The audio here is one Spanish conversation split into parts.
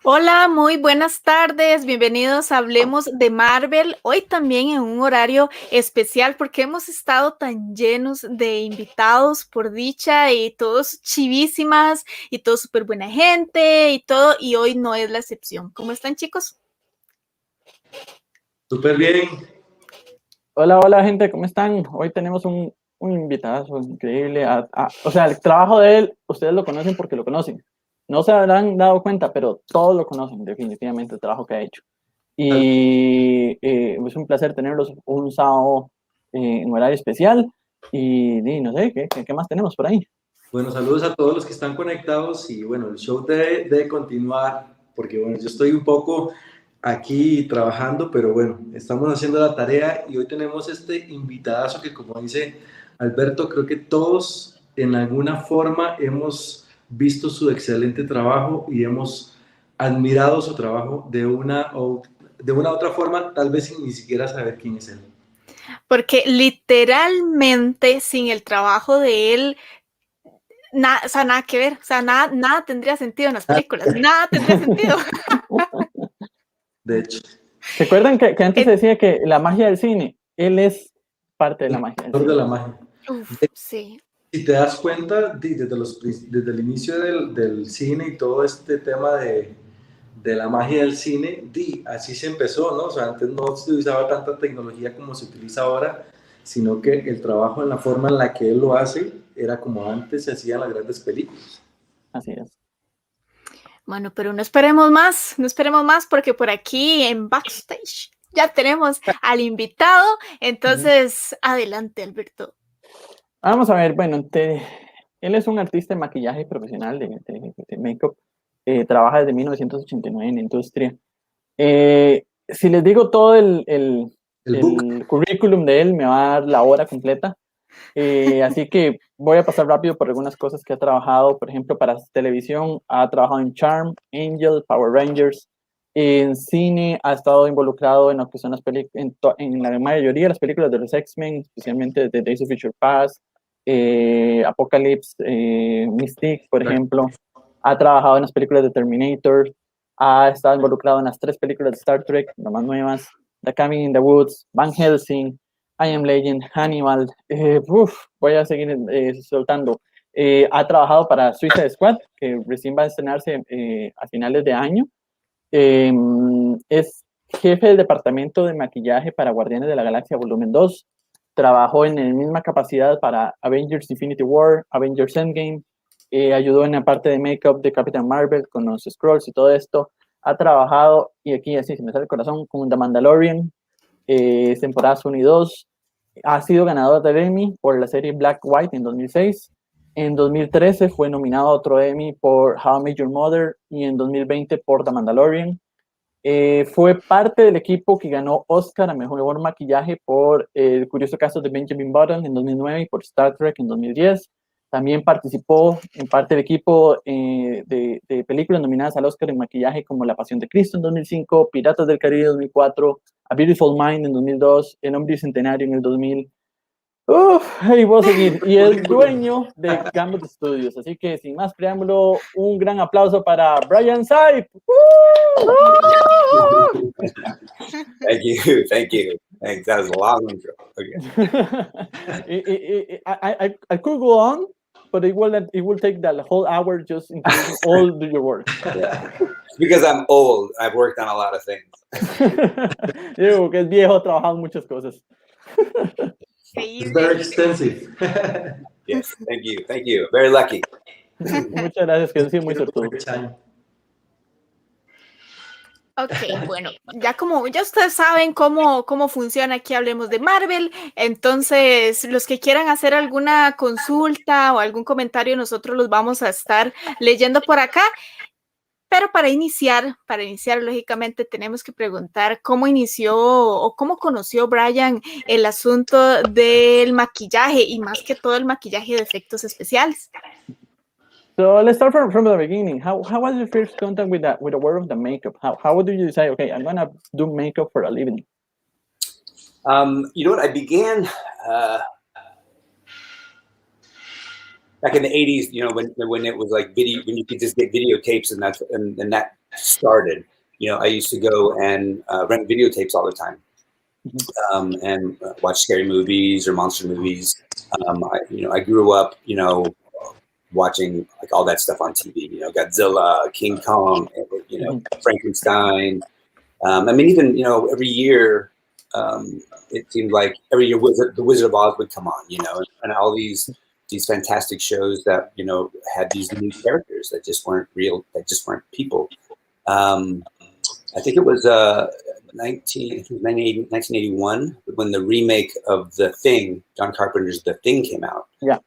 Hola, muy buenas tardes. Bienvenidos a Hablemos de Marvel. Hoy también en un horario especial porque hemos estado tan llenos de invitados por dicha y todos chivísimas y todos súper buena gente y todo. Y hoy no es la excepción. ¿Cómo están, chicos? Súper bien. Hola, hola gente, ¿cómo están? Hoy tenemos un invitado increíble. O sea, el trabajo de él, ustedes lo conocen porque lo conocen. No se habrán dado cuenta, pero todos lo conocen definitivamente el trabajo que ha hecho. Y es un placer tenerlos un sábado en horario especial. Y no sé, ¿qué más tenemos por ahí? Bueno, saludos a todos los que están conectados y bueno, el show debe continuar porque bueno, yo estoy un poco aquí trabajando, pero bueno, estamos haciendo la tarea y hoy tenemos este invitadazo que como dice Alberto, creo que todos en alguna forma hemos visto su excelente trabajo y hemos admirado su trabajo de una u otra forma, tal vez sin ni siquiera saber quién es él. Porque literalmente sin el trabajo de él, o sea, nada que ver, o sea, nada tendría sentido en las películas, nada tendría sentido. De hecho. ¿Se acuerdan que antes se decía que la magia del cine, él es parte de la magia del cine? De la magia. Sí. Si te das cuenta, desde el inicio del cine y todo este tema de la magia del cine, así se empezó, ¿no? O sea, antes no se utilizaba tanta tecnología como se utiliza ahora, sino que el trabajo en la forma en la que él lo hace era como antes se hacían las grandes películas. Así es. Bueno, pero no esperemos más porque por aquí en backstage ya tenemos al invitado. Entonces, adelante, Alberto. Vamos a ver, bueno, él es un artista de maquillaje profesional de make-up. Trabaja desde 1989 en la industria. Si les digo todo el currículum de él, me va a dar la hora completa. Así que voy a pasar rápido por algunas cosas que ha trabajado. Por ejemplo, para televisión ha trabajado en Charm, Angel, Power Rangers. En cine ha estado involucrado en lo que son las películas, en la mayoría de las películas de los X-Men, especialmente de Days of Future Past, Apocalypse, Mystique, por ejemplo. Ha trabajado en las películas de Terminator. Ha estado involucrado en las 3 películas de Star Trek, las más nuevas, The Cabin in the Woods, Van Helsing, I Am Legend, Hannibal. Voy a seguir soltando. Ha trabajado para Suicide Squad, que recién va a estrenarse a finales de año. Es jefe del departamento de maquillaje para Guardianes de la Galaxia Volumen 2. Trabajó en la misma capacidad para Avengers Infinity War, Avengers Endgame. Ayudó en la parte de make-up de Captain Marvel con los scrolls y todo esto. Ha trabajado, y aquí así se me sale el corazón, con The Mandalorian, temporadas 1 y 2. Ha sido ganador del Emmy por la serie Black White en 2006. En 2013 fue nominado a otro Emmy por How I Met Your Mother y en 2020 por The Mandalorian. Fue parte del equipo que ganó Oscar a Mejor Maquillaje por El curioso caso de Benjamin Button en 2009 y por Star Trek en 2010. También participó en parte del equipo de películas nominadas al Oscar en maquillaje como La Pasión de Cristo en 2005, Piratas del Caribe en 2004, A Beautiful Mind en 2002, El Hombre Bicentenario en el 2000. Ahí voy a seguir. Y es dueño de Gambit Studios. Así que sin más preámbulo, un gran aplauso para Brian Sipe. Thank you. Thanks. That was a long intro. Okay. I could go on, but it will take the whole hour just including all your work. Yeah. Because I'm old. I've worked on a lot of things. Digo que es viejo, trabajado en muchas cosas. It's very extensive. Yes, thank you. Very lucky. Muchas gracias, que han sido muy sortudo. Ok, bueno, ya ustedes saben cómo funciona aquí Hablemos de Marvel, entonces los que quieran hacer alguna consulta o algún comentario, nosotros los vamos a estar leyendo por acá. Pero para iniciar, lógicamente tenemos que preguntar cómo inició o cómo conoció Brian el asunto del maquillaje y más que todo el maquillaje de efectos especiales. So let's start from the beginning. How was your first contact with the world of the makeup? How did you decide, okay, I'm gonna do makeup for a living? You know what? I began back in the 80s, you know, when it was like video, when you could just get videotapes and that started, I used to go and rent videotapes all the time, and watch scary movies or monster movies. I grew up, watching like all that stuff on TV. Godzilla, King Kong, Frankenstein. I mean, even every year, it seemed like every year the Wizard of Oz would come on, and all these fantastic shows that had these new characters that just weren't real, that just weren't people. I think it was 1981 when the remake of The Thing, John Carpenter's The Thing, came out. Yeah.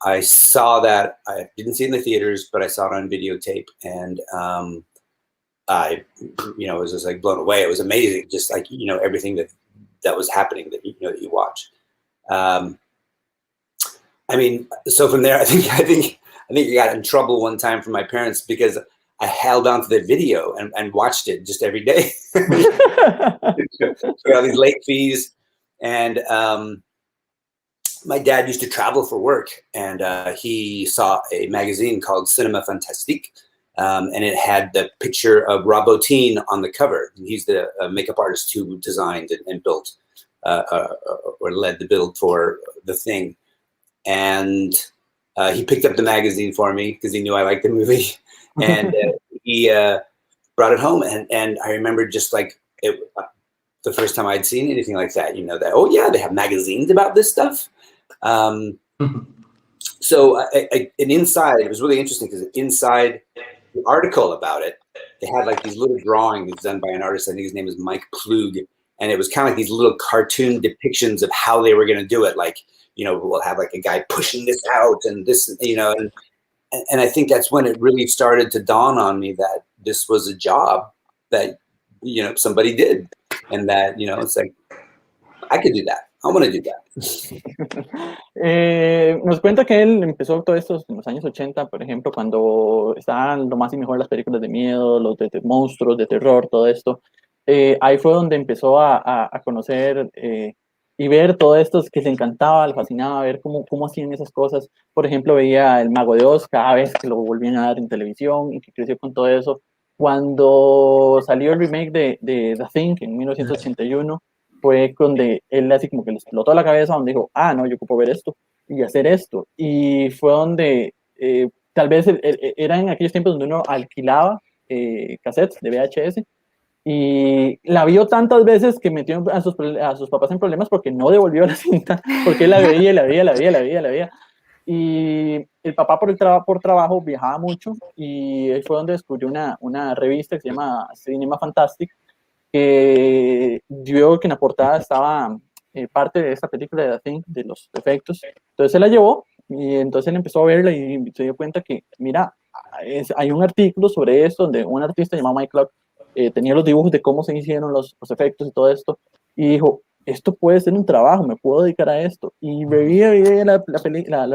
I saw that. I didn't see it in the theaters, but I saw it on videotape, and I was just like blown away. It was amazing, just like everything that was happening that that you watch. I mean, so from there, I think I got in trouble one time from my parents because I held on to the video and watched it just every day. For all these late fees, and my dad used to travel for work, and he saw a magazine called Cinema Fantastique, and it had the picture of Rob Bottin on the cover. He's the makeup artist who designed and built or led the build for The Thing. And he picked up the magazine for me because he knew I liked the movie. And he brought it home. And I remember just like the first time I'd seen anything like that, that, oh, yeah, they have magazines about this stuff. So and inside, it was really interesting because inside the article about it, they had like these little drawings done by an artist. I think his name is Mike Plug. And it was kind of like these little cartoon depictions of how they were going to do it. Like, we'll have like a guy pushing this out and this, and I think that's when it really started to dawn on me that this was a job that, somebody did. And that, it's like, I could do that. I want to do that. Nos cuenta que él empezó todo esto en los años 80, por ejemplo, cuando estaban lo más y mejor las películas de miedo, los de monstruos, de terror, todo esto. Ahí fue donde empezó a conocer y ver todo esto que le encantaba, le fascinaba ver cómo hacían esas cosas. Por ejemplo, veía El Mago de Oz cada vez que lo volvían a dar en televisión y que creció con todo eso. Cuando salió el remake de The Thing en 1981, fue donde él así como que le explotó la cabeza, donde dijo, no, yo ocupo ver esto y hacer esto. Y fue donde tal vez era en aquellos tiempos donde uno alquilaba cassettes de VHS, y la vio tantas veces que metió a sus papás en problemas porque no devolvió la cinta, porque él la veía. Y el papá por trabajo viajaba mucho, y ahí fue donde descubrió una revista que se llama Cinema Fantastic, que vio que en la portada estaba parte de esta película de The Thing, de los efectos. Entonces se la llevó, y entonces él empezó a verla y se dio cuenta que, mira, hay un artículo sobre esto donde un artista llamado Mike Clark tenía los dibujos de cómo se hicieron los efectos y todo esto, y dijo, esto puede ser un trabajo, me puedo dedicar a esto. Y veía la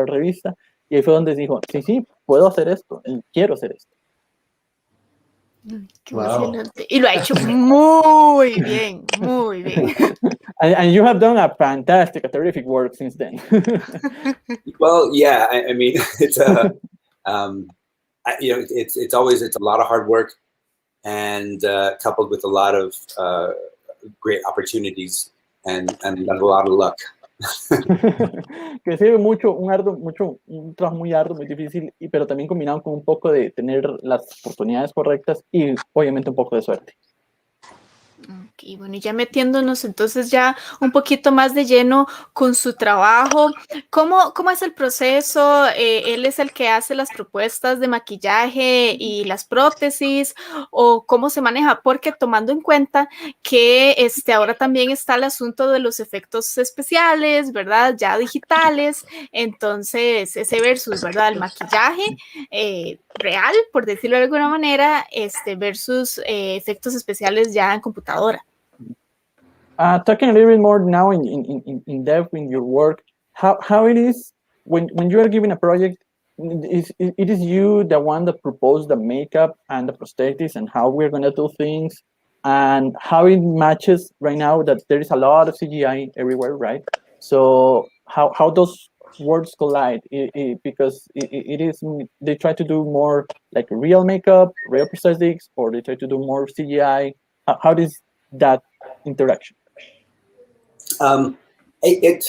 revista, y ahí fue donde dijo, sí, puedo hacer esto, y quiero hacer esto. Qué emocionante. Y lo ha hecho muy bien, muy bien. And you have done a terrific work since then. Well, yeah, I mean, it's it's always a lot of hard work, and coupled with a lot of great opportunities and a lot of luck. Que sirve mucho, un trabajo muy arduo, muy difícil, pero también combinado con un poco de tener las oportunidades correctas y obviamente un poco de suerte. Ok, bueno, y ya metiéndonos entonces ya un poquito más de lleno con su trabajo, ¿cómo es el proceso? ¿Él es el que hace las propuestas de maquillaje y las prótesis, o cómo se maneja? Porque tomando en cuenta que ahora también está el asunto de los efectos especiales, ¿verdad? Ya digitales, entonces ese versus, ¿verdad? El maquillaje real, por decirlo de alguna manera, versus efectos especiales ya en computadora. Talking a little bit more now in depth in your work, how it is when you are given a project, it is you the one that proposed the makeup and the prosthetics and how we're going to do things, and how it matches right now that there is a lot of CGI everywhere, right? So how does worlds collide because it is, they try to do more like real makeup, real prosthetics, or they try to do more CGI? How does that interaction? It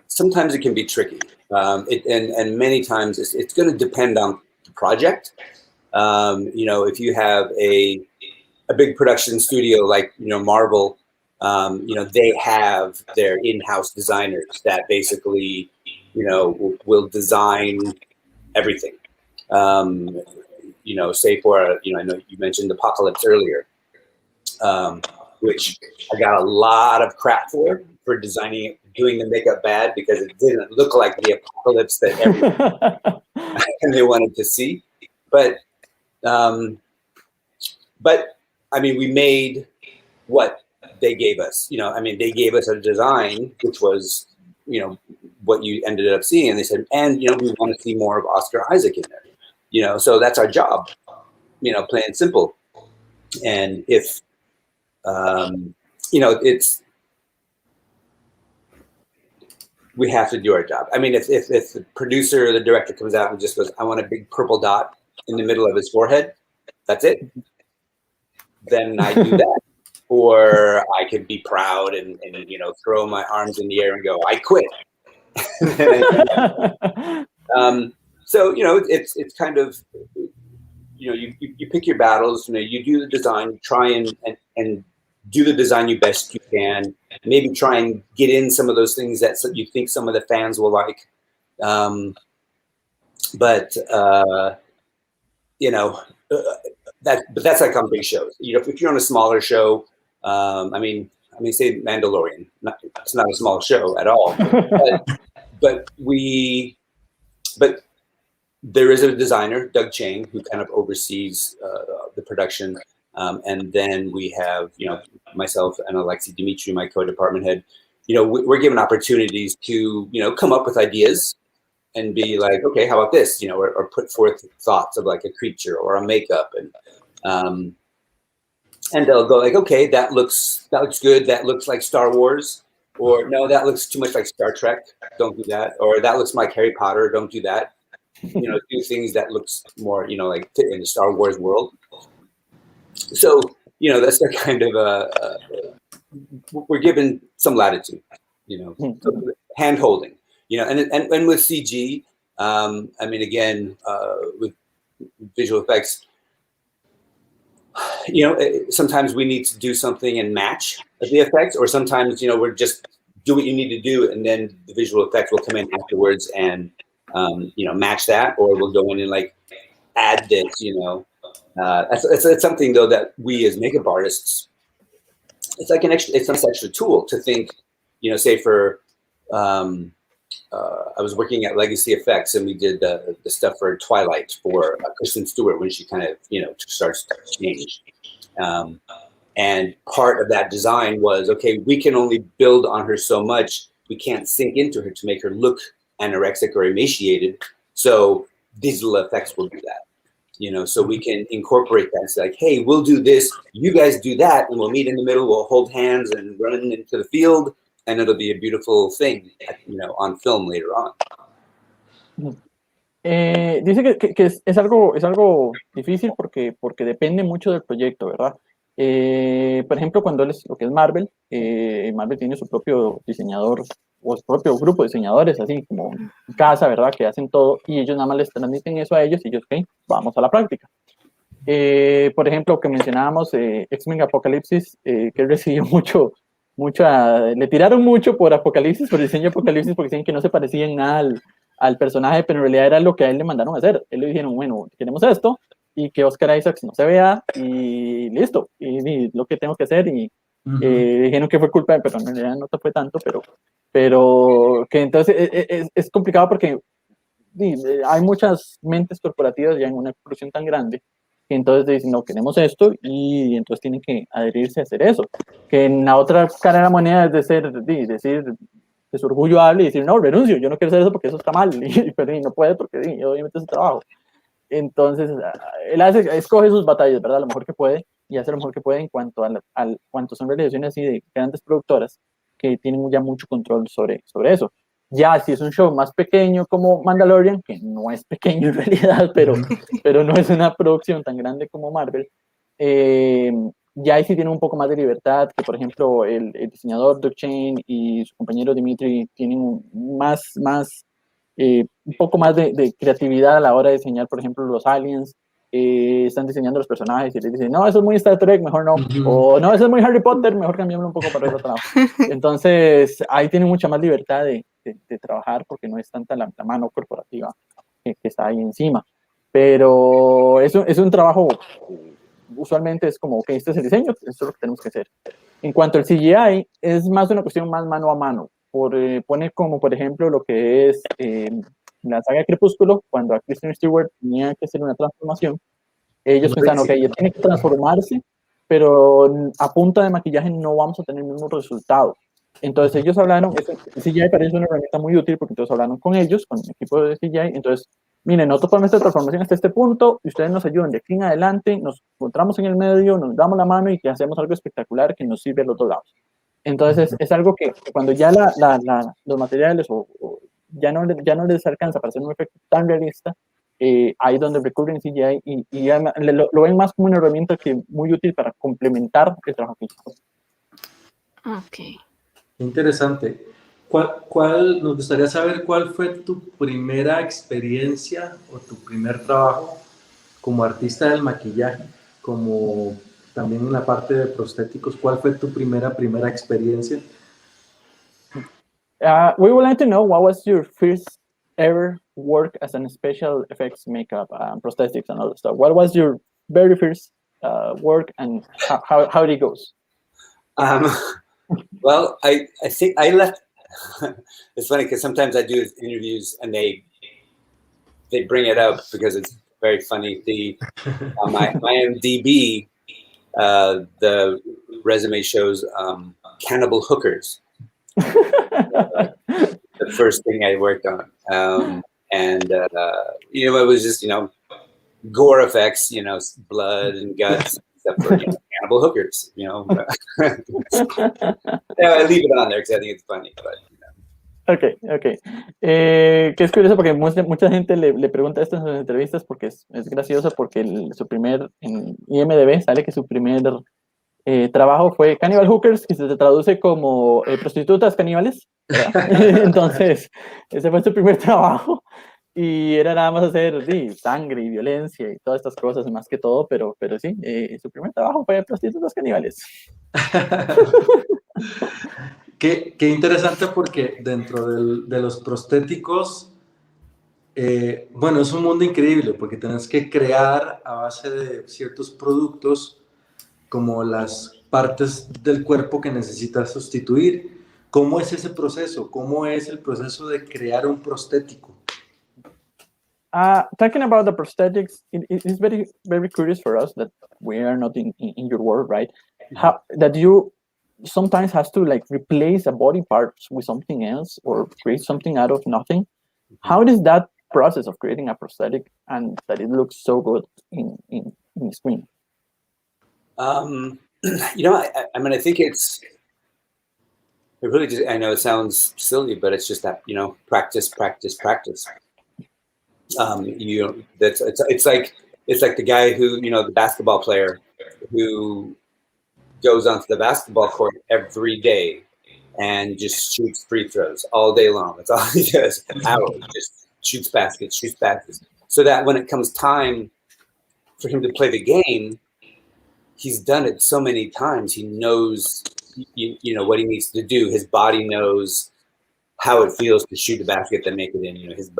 sometimes it can be tricky, and many times it's going to depend on the project. You know, if you have a big production studio like, you know, Marvel, you know, they have their in-house designers that basically, you know, will design everything. You know, say for, you know, I know you mentioned Apocalypse earlier, which I got a lot of crap for designing it, doing the makeup bad because it didn't look like the Apocalypse that everyone and they wanted to see. But I mean, we made what they gave us. You know, I mean, they gave us a design which was, you know, what you ended up seeing, and they said, and you know, we want to see more of Oscar Isaac in there. You know, so that's our job. You know, plain and simple. And if you know, we have to do our job. I mean, if the producer or the director comes out and just goes, I want a big purple dot in the middle of his forehead, that's it, then I do that. Or I could be proud and you know, throw my arms in the air and go, I quit. So, you know, it's kind of, you know, you pick your battles, you know, you do the design, try and do the design you best you can, maybe try and get in some of those things that you think some of the fans will like. But you know, that's like on big shows. You know, if you're on a smaller show, I mean, say Mandalorian, it's not a small show at all, but there is a designer, Doug Chang, who kind of oversees the production. And then we have, you know, myself and Alexi Dimitri, my co-department head. You know, we're given opportunities to, you know, come up with ideas and be like, okay, how about this? You know, or put forth thoughts of like a creature or a makeup, and they'll go like, okay, that looks good. That looks like Star Wars, or no, that looks too much like Star Trek. Don't do that. Or that looks like Harry Potter. Don't do that. You know, do things that looks more, you know, like in the Star Wars world. So, you know, that's the kind of we're given some latitude, you know, hand holding, you know, and with CG, I mean, again, with visual effects, you know, sometimes we need to do something and match the effects, or sometimes, you know, we're just do what you need to do, and then the visual effects will come in afterwards and, you know, match that, or we'll go in and like add this, you know. It's something though that we as makeup artists, it's like it's an extra tool to think, you know, say for, I was working at Legacy Effects and we did the stuff for Twilight for Kristen Stewart when she kind of, you know, starts to change. And part of that design was, okay, we can only build on her so much. We can't sink into her to make her look anorexic or emaciated. So digital effects will do that. You know, so we can incorporate that and say like, hey, we'll do this, you guys do that, and we'll meet in the middle, we'll hold hands and run into the field, and it'll be a beautiful thing, you know, on film later on. Dice que es algo difícil porque depende mucho del proyecto, ¿verdad? Por ejemplo, cuando es lo que es Marvel, Marvel tiene su propio diseñador o su propio grupo de diseñadores, así como en casa, ¿verdad? Que hacen todo y ellos nada más les transmiten eso a ellos y ellos, ok, vamos a la práctica. Por ejemplo, que mencionábamos X-Men Apocalipsis, que recibió le tiraron mucho por Apocalipsis, por el diseño de Apocalipsis, porque dicen que no se parecía en nada al personaje, pero en realidad era lo que a él le mandaron a hacer. Él le dijeron, bueno, queremos esto, y que Oscar Isaac no se vea, y listo, y lo que tengo que hacer, y dijeron que fue culpa, pero en realidad no fue tanto, pero que entonces es complicado porque hay muchas mentes corporativas ya en una producción tan grande, que entonces dicen, no, queremos esto, y entonces tienen que adherirse a hacer eso. Que en la otra cara de la moneda es decir, de su orgullo hable y decir, no, renuncio, yo no quiero hacer eso porque eso está mal, pero no puede porque obviamente es su trabajo. Entonces, él escoge sus batallas, ¿verdad? Lo mejor que puede, y hace lo mejor que puede en cuanto cuanto son realizaciones así de grandes productoras que tienen ya mucho control sobre eso. Ya, si es un show más pequeño como Mandalorian, que no es pequeño en realidad, pero no es una producción tan grande como Marvel, ya ahí sí tienen un poco más de libertad, que por ejemplo el diseñador Duchesne y su compañero Dimitri tienen un poco más de creatividad a la hora de diseñar, por ejemplo, los aliens. Están diseñando los personajes y les dicen, no, eso es muy Star Trek, mejor no. O no, eso es muy Harry Potter, mejor cambiémoslo un poco para el otro lado. Entonces, ahí tienen mucha más libertad de trabajar porque no es tanta la mano corporativa que está ahí encima. Pero es un trabajo, usualmente es como, ok, este es el diseño, esto es lo que tenemos que hacer. En cuanto al CGI, es más una cuestión más mano a mano. Pone como, por ejemplo, lo que es la saga de Crepúsculo, cuando a Kristen Stewart tenía que hacer una transformación, ellos pensaban, ok, ella tiene que transformarse, pero a punta de maquillaje no vamos a tener el mismo resultado. Entonces ellos hablaron, CGI parece una herramienta muy útil porque entonces hablaron con ellos, con el equipo de CGI, entonces, miren, nosotros ponemos esta transformación hasta este punto, y ustedes nos ayudan de aquí en adelante, nos encontramos en el medio, nos damos la mano y que hacemos algo espectacular que nos sirve a los dos lados. Entonces es algo que cuando ya los materiales ya no les alcanza para hacer un efecto tan realista, ahí donde recurren CGI y lo ven más como una herramienta que muy útil para complementar el trabajo que hicimos. Ok. Interesante. Nos gustaría saber cuál fue tu primera experiencia o tu primer trabajo como artista del maquillaje, como también en la parte de prostéticos. ¿Cuál fue tu primera experiencia? We would like to know what was your first ever work as an special effects makeup, prosthetics and all that stuff. What was your very first work and how it goes? Well, I think I left. It's funny because sometimes I do interviews and they bring it up because it's very funny. My IMDb, the resume shows cannibal hookers. The first thing I worked on, it was just gore effects, blood and guts, except for cannibal hookers. Yeah, I leave it on there because I think it's funny. But Okay. Que es curioso porque mucha gente le pregunta esto en sus entrevistas porque es gracioso porque en IMDb sale que su primer trabajo fue Cannibal Hookers, que se traduce como prostitutas caníbales, ¿verdad? Entonces, ese fue su primer trabajo y era nada más hacer sangre y violencia y todas estas cosas más que todo, pero sí, su primer trabajo fue prostitutas caníbales. Qué interesante porque dentro de los prostéticos, bueno, es un mundo increíble porque tienes que crear a base de ciertos productos como las partes del cuerpo que necesitas sustituir. ¿Cómo es ese proceso? ¿Cómo es el proceso de crear un prostético? Talking about the prosthetics, it is very, very curious for us that we are not in your world, right? How that you sometimes has to like replace a body part with something else or create something out of nothing. How is that process of creating a prosthetic and that it looks so good in the screen? I mean, I think it really just, I know it sounds silly, but it's just that, practice. It's like the guy who, the basketball player who goes onto the basketball court every day and just shoots free throws all day long. That's all he does. Hours, just shoots baskets. So that when it comes time for him to play the game, he's done it so many times. He knows, what he needs to do. His body knows how it feels to shoot a basket and make it in. It's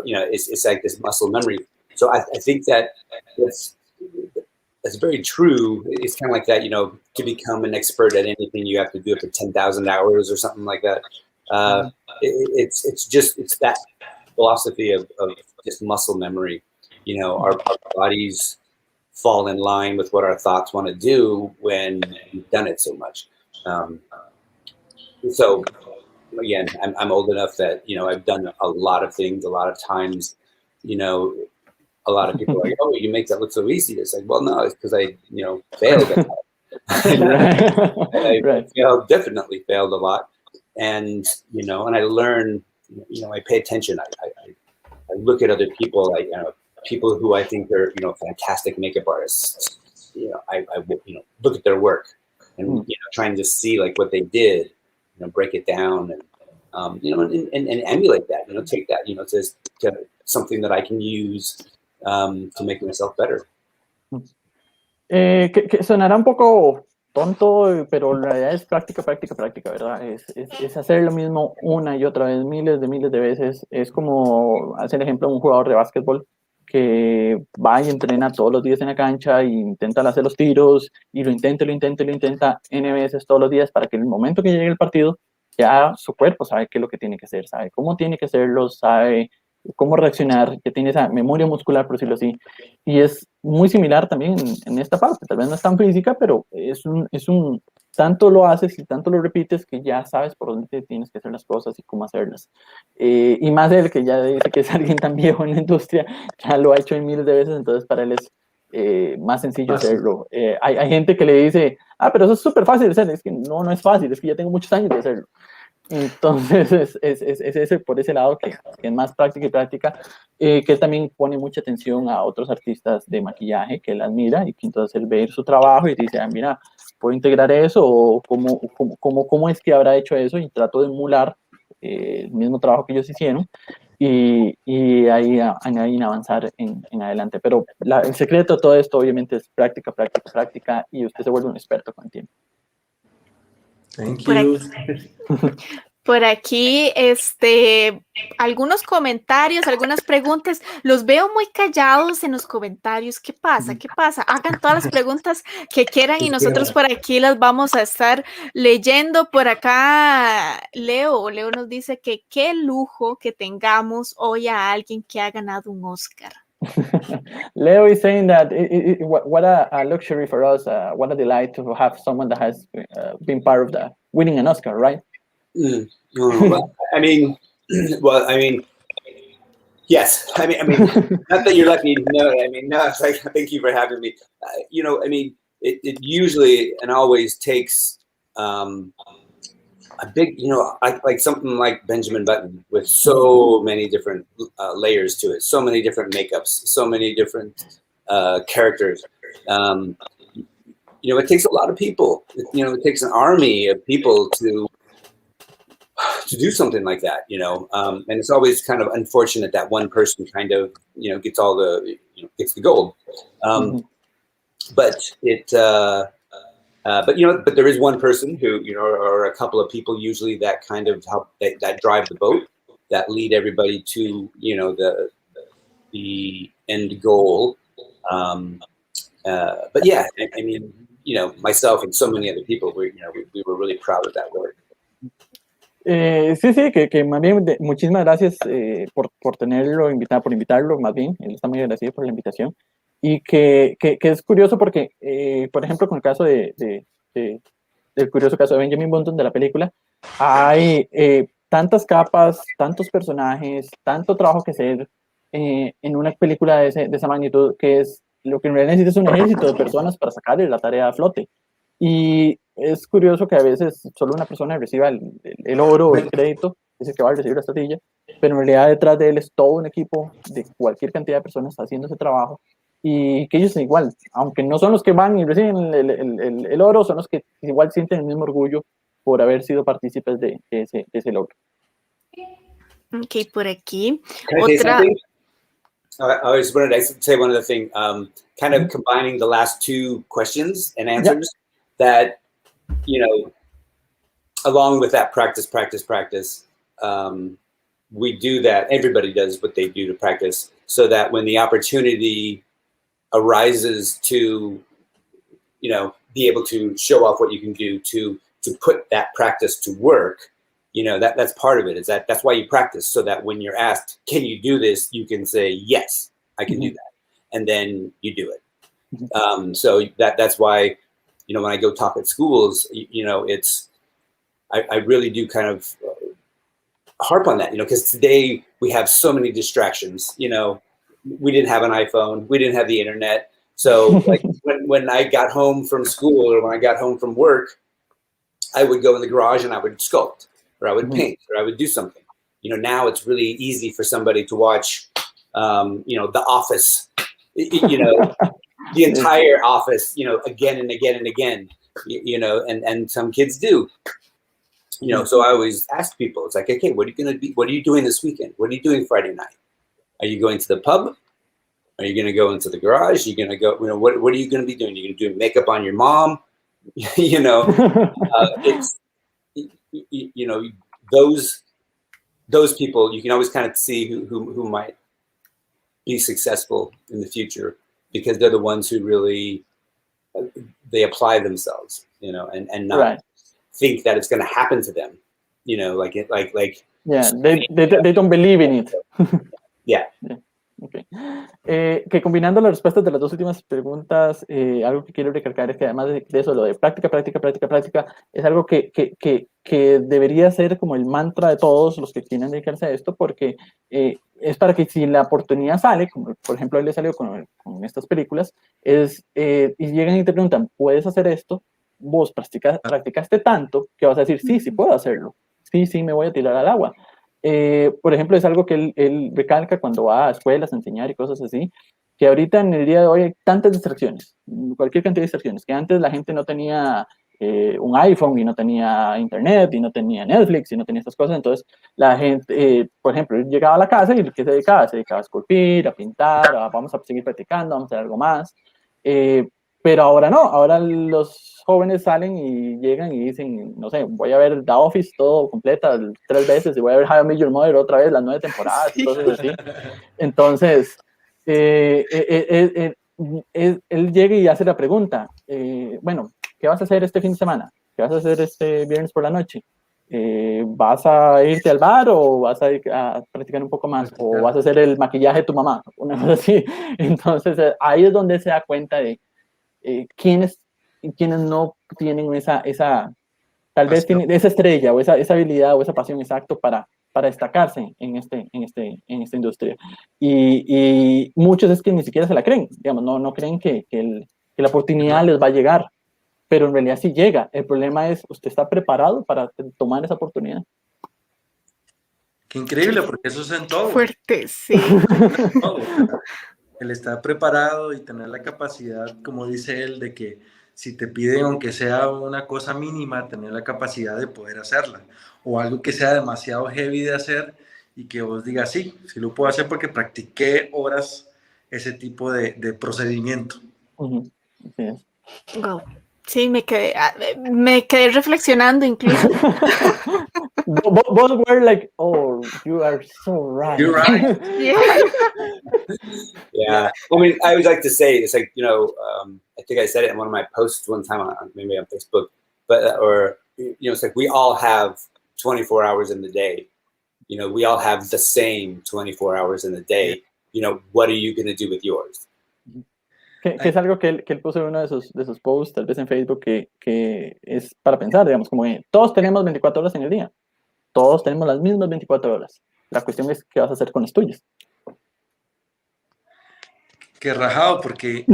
like this muscle memory. So I think that's very true. It's kind of like that. To become an expert at anything, you have to do it for 10,000 hours or something like that. It's that philosophy of just muscle memory. Our bodies fall in line with what our thoughts want to do when we've done it so much. So again, I'm old enough that, I've done a lot of things, a lot of times, a lot of people are like, oh, you make that look so easy. It's like, well, no, it's because I, failed at that. I definitely failed a lot. And, and I learned, I pay attention. I look at other people, like people who I think are fantastic makeup artists. I look at their work and trying to see like what they did, break it down and and emulate that. Take that to something that I can use to make myself better. Que sonará un poco tonto, pero la realidad es práctica, ¿verdad? Es hacer lo mismo una y otra vez, miles de veces. Es como hacer el ejemplo de un jugador de básquetbol que va y entrena todos los días en la cancha e intenta hacer los tiros y lo intenta N veces todos los días para que en el momento que llegue el partido ya su cuerpo sabe qué es lo que tiene que hacer, sabe cómo tiene que hacerlo, sabe cómo reaccionar, que tiene esa memoria muscular, por decirlo así. Y es muy similar también en esta parte, tal vez no es tan física, pero es un tanto lo haces y tanto lo repites que ya sabes por dónde tienes que hacer las cosas y cómo hacerlas. Y más él, que ya dice que es alguien tan viejo en la industria, ya lo ha hecho en miles de veces, entonces para él es más sencillo hacerlo. Hay gente que le dice, pero eso es súper fácil de hacer, es que no es fácil, es que ya tengo muchos años de hacerlo. Entonces es ese, por ese lado que es más práctica, que él también pone mucha atención a otros artistas de maquillaje que él admira y que entonces él ve su trabajo y dice, mira, puedo integrar eso o cómo es que habrá hecho eso y trato de emular el mismo trabajo que ellos hicieron y ahí avanzar en adelante. Pero el secreto de todo esto obviamente es práctica y usted se vuelve un experto con el tiempo. Thank you. Por aquí, algunos comentarios, algunas preguntas, los veo muy callados en los comentarios. ¿Qué pasa? Hagan todas las preguntas que quieran y nosotros por aquí las vamos a estar leyendo. Por acá, Leo nos dice que qué lujo que tengamos hoy a alguien que ha ganado un Oscar. Leo is saying that what a luxury for us, what a delight to have someone that has been part of winning an Oscar, right? Well, I mean, yes. I mean, not that you're lucky. No, no. It's like, thank you for having me. It usually and always takes a big, like something like Benjamin Button with so many different layers to it, so many different makeups, so many different characters. It takes a lot of people. It takes an army of people to do something like that, and it's always kind of unfortunate that one person kind of, gets all the, gets the gold. But there is one person who, or a couple of people usually that kind of help, that drive the boat, that lead everybody to, the end goal. But yeah, myself and so many other people, we were really proud of that work. Sí, que más bien muchísimas gracias por tenerlo invitado, por invitarlo, más bien, él está muy agradecido por la invitación y que es curioso porque, por ejemplo, con el caso del curioso caso de Benjamin Button de la película, hay tantas capas, tantos personajes, tanto trabajo que hacer en una película de esa magnitud, que es lo que en realidad necesita es un ejército de personas para sacarle la tarea a flote. Y es curioso que a veces solo una persona reciba el oro o el crédito, es el que va a recibir la estatuilla, pero en realidad detrás de él es todo un equipo de cualquier cantidad de personas haciendo ese trabajo y que ellos igual, aunque no son los que van y reciben el oro, son los que igual sienten el mismo orgullo por haber sido partícipes de ese logro. Ok, por aquí. Otra... I just wanted to say one other thing, kind of combining the last two questions and answers. Yeah. That, along with that practice, we do that. Everybody does what they do to practice, so that when the opportunity arises to, be able to show off what you can do to put that practice to work, that's part of it. Is that's why you practice, so that when you're asked, can you do this, you can say, yes, I can do that, and then you do it. So that's why. When I go talk at schools, I really do kind of harp on that, because today we have so many distractions. We didn't have an iPhone, we didn't have the internet. So like when I got home from school or when I got home from work, I would go in the garage and I would sculpt or I would paint or I would do something. Now it's really easy for somebody to watch, The Office, the entire Office, again and again and again, and some kids do. So I always ask people, it's like, okay, what are you doing this weekend? What are you doing Friday night? Are you going to the pub? Are you going to go into the garage? Are you going to go, what are you going to be doing? Are you going to do makeup on your mom? It's, those people, you can always kind of see who might be successful in the future, because they're the ones who really, they apply themselves, and not think that it's going to happen to them, they don't believe in it. Yeah. Okay. Que combinando las respuestas de las dos últimas preguntas, algo que quiero recalcar es que además de eso, lo de práctica, es algo que debería ser como el mantra de todos los que quieren dedicarse a esto, porque es para que si la oportunidad sale, como por ejemplo él le salió con estas películas, y llegan y te preguntan, ¿puedes hacer esto? Vos practicaste tanto que vas a decir, sí puedo hacerlo, sí me voy a tirar al agua. Por ejemplo, es algo que él recalca cuando va a escuelas a enseñar y cosas así, que ahorita en el día de hoy hay tantas distracciones, cualquier cantidad de distracciones, que antes la gente no tenía un iPhone y no tenía internet y no tenía Netflix y no tenía estas cosas. Entonces la gente, por ejemplo, llegaba a la casa y ¿qué se dedicaba? Se dedicaba a esculpir, a pintar, vamos a seguir practicando, vamos a hacer algo más. Pero ahora no, ahora los jóvenes salen y llegan y dicen, no sé, voy a ver The Office todo completa 3 veces y voy a ver How I Met Your Mother otra vez, las 9 temporadas y cosas así. Entonces, él llega y hace la pregunta, bueno, ¿qué vas a hacer este fin de semana? ¿Qué vas a hacer este viernes por la noche? ¿Vas a irte al bar o vas a ir a practicar un poco más? ¿O vas a hacer el maquillaje de tu mamá? Una cosa así. Entonces, ahí es donde se da cuenta de quiénes no tienen esa tal vez tienen esa estrella o esa habilidad o esa pasión exacto para destacarse en esta industria. Y muchos es que ni siquiera se la creen, digamos, no creen que la oportunidad les va a llegar, pero en realidad sí llega. El problema es, ¿usted está preparado para tomar esa oportunidad? Qué increíble, porque eso es en todo. Fuerte, sí. El estar preparado y tener la capacidad, como dice él, de que si te piden, aunque sea una cosa mínima, tener la capacidad de poder hacerla, o algo que sea demasiado heavy de hacer y que vos digas, sí lo puedo hacer porque practiqué horas ese tipo de procedimiento. Sí. Wow. Sí, me quedé reflexionando incluso. Both were like, oh, you are so right. You're right. Yeah. I mean, I always like to say, it's like, I think I said it in one of my posts one time maybe on Facebook, but, it's like we all have 24 hours in the day. We all have the same 24 hours in the day. What are you going to do with yours? Que es algo que él puso en uno de sus posts, tal vez en Facebook, que es para pensar, digamos, como todos tenemos 24 horas en el día. Todos tenemos las mismas 24 horas. La cuestión es qué vas a hacer con las tuyas. Qué rajado, porque...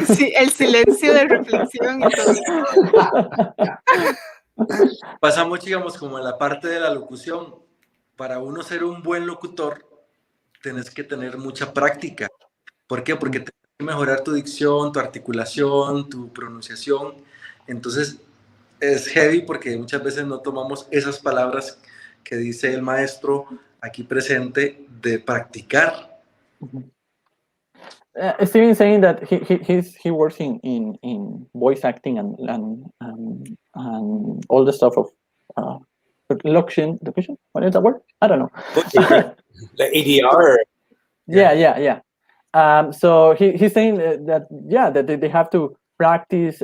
Sí, el silencio de reflexión y todo. Pasamos, digamos, como en la parte de la locución. Para uno ser un buen locutor, tenés que tener mucha práctica. ¿Por qué? Porque tienes que mejorar tu dicción, tu articulación, tu pronunciación. Entonces, es heavy porque muchas veces no tomamos esas palabras que dice el maestro aquí presente de practicar. Steven saying that he works in voice acting and all the stuff of locution. What is that word? I don't know. The ADR. Yeah. So he's saying that they have to practice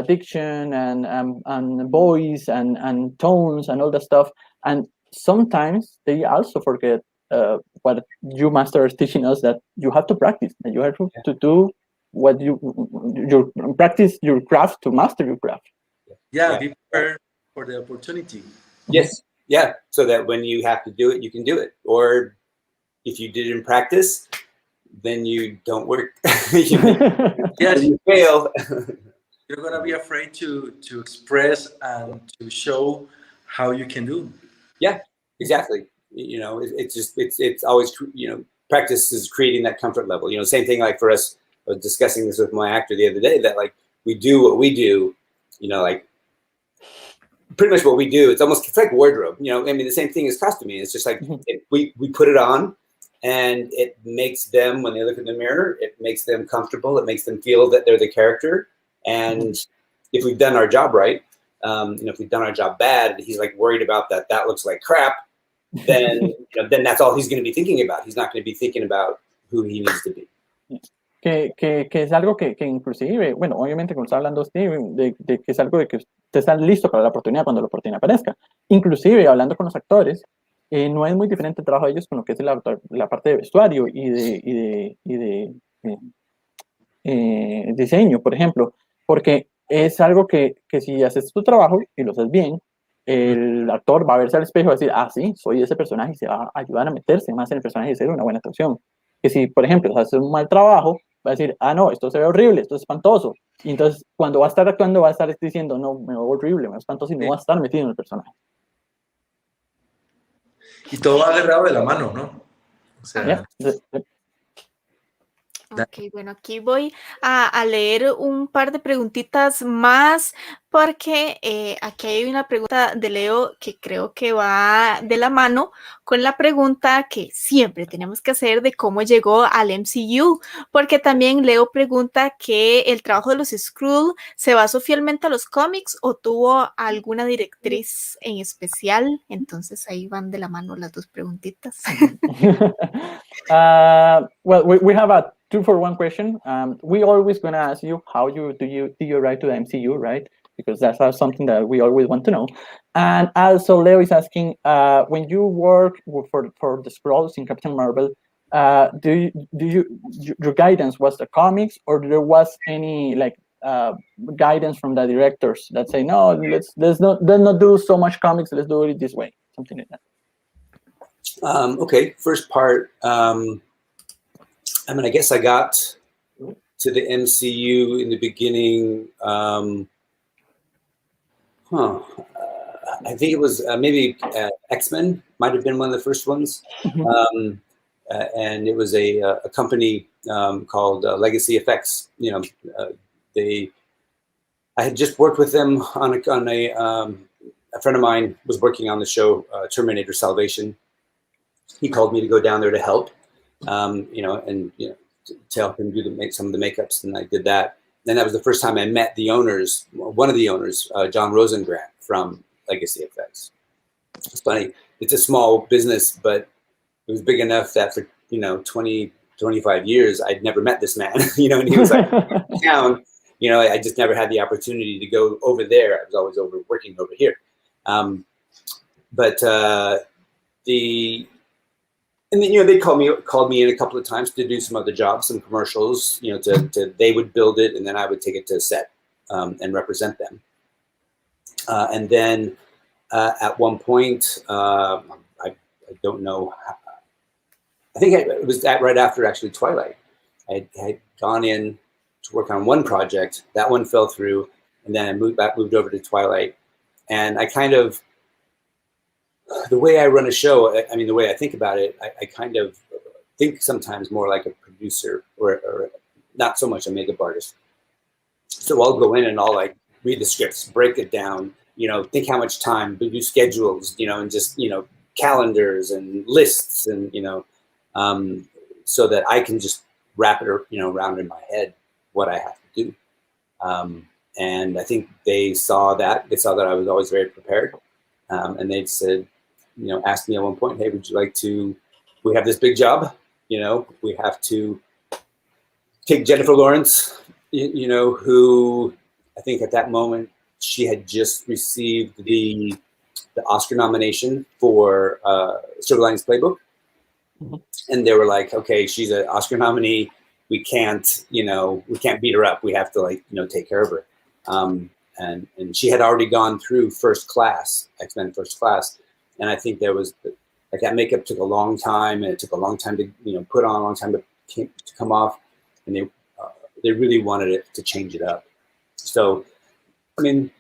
diction and voice and tones and all that stuff, and sometimes they also forget what you master is teaching us, that you have to practice, that you have to do what you practice your craft to master your craft. Yeah, be prepared for the opportunity. Yes, yeah, so that when you have to do it, you can do it. Or if you did it in practice, then you don't work. Yes, you fail. You're gonna be afraid to express and to show how you can do. Yeah, exactly. You know, it's always, you know, practice is creating that comfort level. You know, same thing like for us. I was discussing this with my actor the other day, that like we do what we do, you know, like pretty much what we do. It's like wardrobe, you know. I mean, the same thing as costuming. It's just like we put it on, and it makes them, when they look in the mirror, it makes them comfortable. It makes them feel that they're the character. And if we've done our job right, you know, if we've done our job bad, and he's like worried about that looks like crap, then you know, then that's all he's going to be thinking about. He's not going to be thinking about who he needs to be. Que es algo que inclusive, bueno, obviamente como está hablando Steve, de que es algo de que usted está listo para la oportunidad cuando la oportunidad aparezca. Inclusive, hablando con los actores, no es muy diferente el trabajo de ellos con lo que es la parte de vestuario y de diseño, por ejemplo, porque es algo que si haces tu trabajo y lo haces bien, el actor va a verse al espejo y va a decir, ah, sí, soy ese personaje, y se va a ayudar a meterse más en el personaje y hacer una buena actuación. Que si, por ejemplo, haces un mal trabajo, va a decir, ah, no, esto se ve horrible, esto es espantoso. Y entonces, cuando va a estar actuando, va a estar diciendo, no, me veo horrible, me veo espantoso, y no va a estar metido en el personaje. Y todo va agarrado de la mano, ¿no? O sea, Ok, bueno, aquí voy a leer un par de preguntitas más porque aquí hay una pregunta de Leo que creo que va de la mano con la pregunta que siempre tenemos que hacer de cómo llegó al MCU, porque también Leo pregunta que el trabajo de los Skrull se basó fielmente a los cómics o tuvo alguna directriz en especial. Entonces ahí van de la mano las dos preguntitas. Well, we have a 2-for-1 question. We always gonna ask you how do you write to the MCU, right? Because that's something that we always want to know. And also, Leo is asking, when you work for the Skrulls in Captain Marvel, your guidance was the comics, or there was any like guidance from the directors that say, no, let's not do so much comics, let's do it this way, something like that? Okay, first part. I mean, I guess I got to the MCU in the beginning. I think it was maybe X-Men might have been one of the first ones. And it was a company called Legacy Effects. You know, I had just worked with them on a friend of mine was working on the show Terminator Salvation. He called me to go down there to help, you know, and you know, to help him do some of the makeups, and I did that. And that was the first time I met the owners, one of the owners, John Rosengrant from Legacy Effects. It's funny, it's a small business, but it was big enough that for, you know, 25 years, I'd never met this man, you know, and he was like in town, you know, I just never had the opportunity to go over there. I was always working over here. And then, you know, they called me in a couple of times to do some other jobs, some commercials, you know, they would build it and then I would take it to set and represent them. And then at one point, I don't know, I think it was right after actually Twilight. I had gone in to work on one project, that one fell through, and then I moved over to Twilight. And I kind of, the way I run a show, I mean, the way I think about it, I kind of think sometimes more like a producer or not so much a makeup artist. So I'll go in and I'll like read the scripts, break it down, you know, think how much time, do schedules, you know, and just, you know, calendars and lists and, you know, so that I can just wrap it, you know, around in my head what I have to do. And I think they saw that I was always very prepared. And they said, you know, asked me at one point, hey, would you like to, we have this big job, you know, we have to take Jennifer Lawrence, you know, who I think at that moment, she had just received the Oscar nomination for Silver Linings Playbook. And they were like, okay, she's an Oscar nominee. We can't, you know, we can't beat her up. We have to like, you know, take care of her. And she had already gone through First Class, X-Men First Class. And I think there was, like that makeup took a long time and it took a long time to, you know, put on, a long time to come off. And they really wanted it to change it up. So, I mean,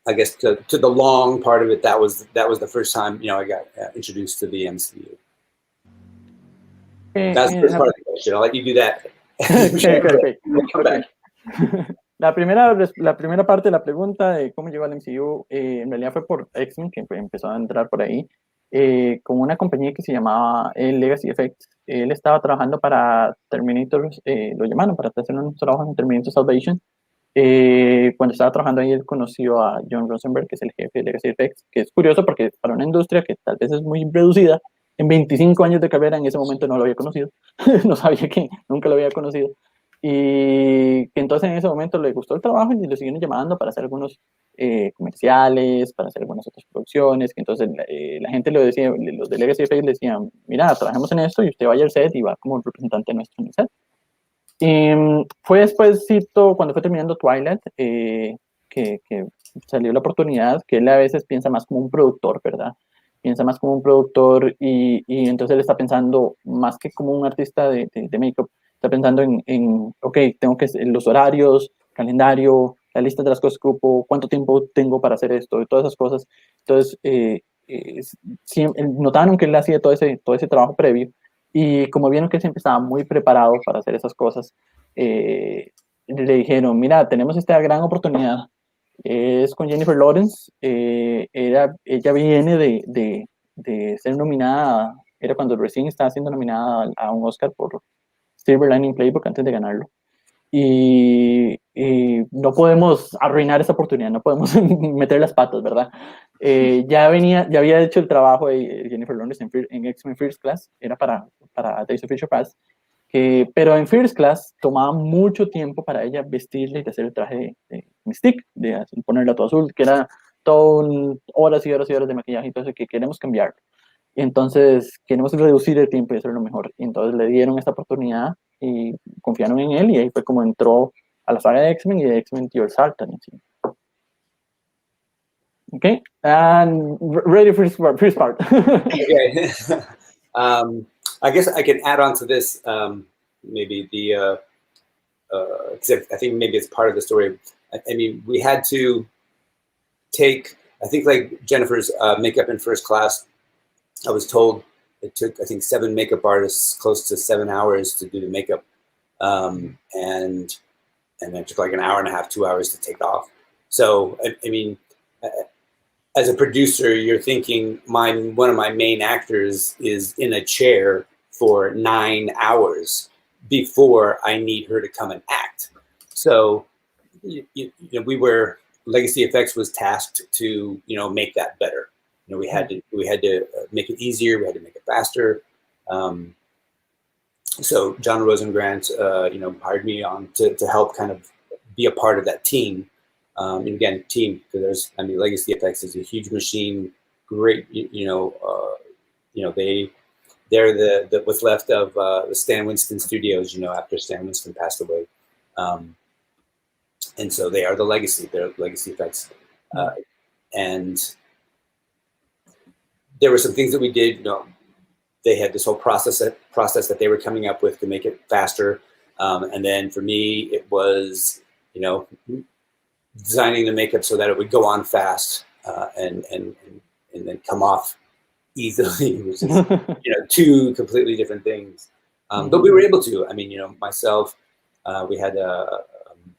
I guess to the long part of it, that was the first time, I got introduced to the MCU. That's the first part of the question. I'll let you do that. Okay. Come back. La primera parte de la pregunta de cómo llegó al MCU, en realidad fue por X-Men, que empezó a entrar por ahí, con una compañía que se llamaba Legacy Effects. Él estaba trabajando para Terminator, lo llamaron para hacer unos trabajos en Terminator Salvation. Cuando estaba trabajando ahí, él conoció a John Rosenberg, que es el jefe de Legacy Effects, que es curioso porque para una industria que tal vez es muy reducida, en 25 años de carrera en ese momento no lo había conocido, no sabía que nunca lo había conocido, y que entonces en ese momento le gustó el trabajo y lo siguieron llamando para hacer algunos comerciales, para hacer algunas otras producciones, que entonces la gente lo decía, los de Legacy Effects le decían, mira, trabajemos en esto y usted vaya al set y va como representante nuestro en el set. Fue después, cuando fue terminando Twilight, que salió la oportunidad, que él a veces piensa más como un productor, ¿verdad? Piensa más como un productor y entonces él está pensando más que como un artista de make-up, está pensando ok, tengo que los horarios, calendario, la lista de las cosas que ocupo, cuánto tiempo tengo para hacer esto, y todas esas cosas. Entonces, notaron que él hacía todo ese trabajo previo, y como vieron que él siempre estaba muy preparado para hacer esas cosas, le dijeron, mira, tenemos esta gran oportunidad, es con Jennifer Lawrence. Ella viene de ser nominada, era cuando recién estaba siendo nominada a un Oscar por Silver Lining Playbook antes de ganarlo. Y no podemos arruinar esa oportunidad, no podemos meter las patas, ¿verdad? Ya había hecho el trabajo de Jennifer Lawrence en X-Men First Class, era para Days of Future Past, pero en First Class tomaba mucho tiempo para ella vestirle y hacer el traje de Mystique, de ponerle todo azul, que era todo horas y horas y horas de maquillaje, entonces que queremos cambiar. Entonces queremos reducir el tiempo y hacerlo mejor. Y entonces le dieron esta oportunidad y confiaron en él, y ahí fue como entró a la saga de X-Men, y de X-Men dio el salto. ¿Sí? Okay, and ready for first part. Okay. I guess I can add on to this, maybe because I think maybe it's part of the story. I mean, we had to take, I think, like Jennifer's makeup in First Class. I was told it took, I think, 7 makeup artists close to 7 hours to do the makeup, and it took like an hour and a half, 2 hours to take off. So I mean, as a producer, you're thinking one of my main actors is in a chair for 9 hours before I need her to come and act. So Legacy Effects was tasked to make that better. We had to make it easier. We had to make it faster. So John Rosengrant, hired me on to help kind of be a part of that team. And again, team, because Legacy Effects is a huge machine. Great, they're the what's left of the Stan Winston Studios. After Stan Winston passed away, and so they are the legacy. They're Legacy Effects, and there were some things that we did. They had this whole process that they were coming up with to make it faster, and then for me, it was designing the makeup so that it would go on fast and then come off easily, which is two completely different things. But we were able to. I mean, myself, we had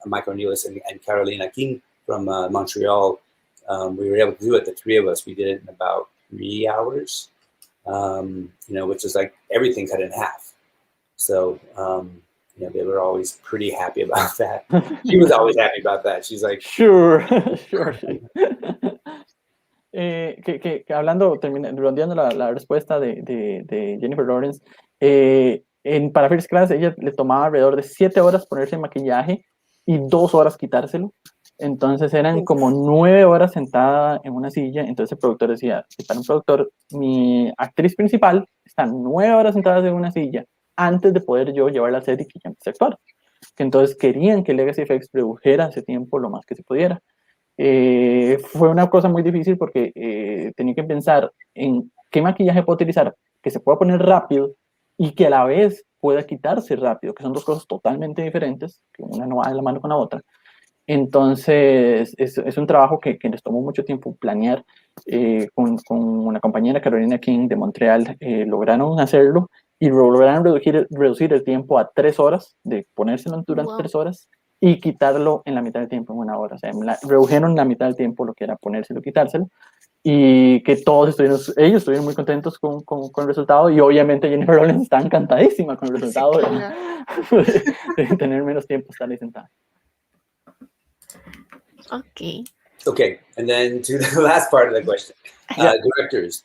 Mike Ornelas and Carolina King from Montreal. We were able to do it. The three of us. We did it in about 3 hours, which is like everything cut in half. So. They were always pretty happy about that. She was always happy about that. She's like, sure. Hablando, redondeando la respuesta de Jennifer Lawrence, para First Class ella le tomaba alrededor de 7 horas ponerse maquillaje y 2 horas quitárselo. Entonces eran como 9 horas sentada en una silla. Entonces el productor decía, para un productor, mi actriz principal está 9 horas sentada en una silla antes de poder yo llevarla a set y que ya empecé a actuar. Que entonces querían que Legacy Effects redujera ese tiempo lo más que se pudiera. Fue una cosa muy difícil porque tenía que pensar en qué maquillaje puedo utilizar que se pueda poner rápido y que a la vez pueda quitarse rápido, que son dos cosas totalmente diferentes, que una no va de la mano con la otra. Entonces, es un trabajo que les tomó mucho tiempo planear. Con una compañera, Carolina King, de Montreal, lograron hacerlo y lograron reducir el tiempo a 3 horas, de ponérselo durante 3 horas y quitarlo en la mitad del tiempo, en 1 hora. O sea, redujeron la mitad del tiempo lo que era ponérselo y quitárselo. Y que ellos estuvieron muy contentos con el resultado, y obviamente Jennifer Lawrence está encantadísima con el resultado, Sí, claro. de tener menos tiempo estar ahí sentada. Ok. Okay, and then to the last part of the question, Yeah. directors.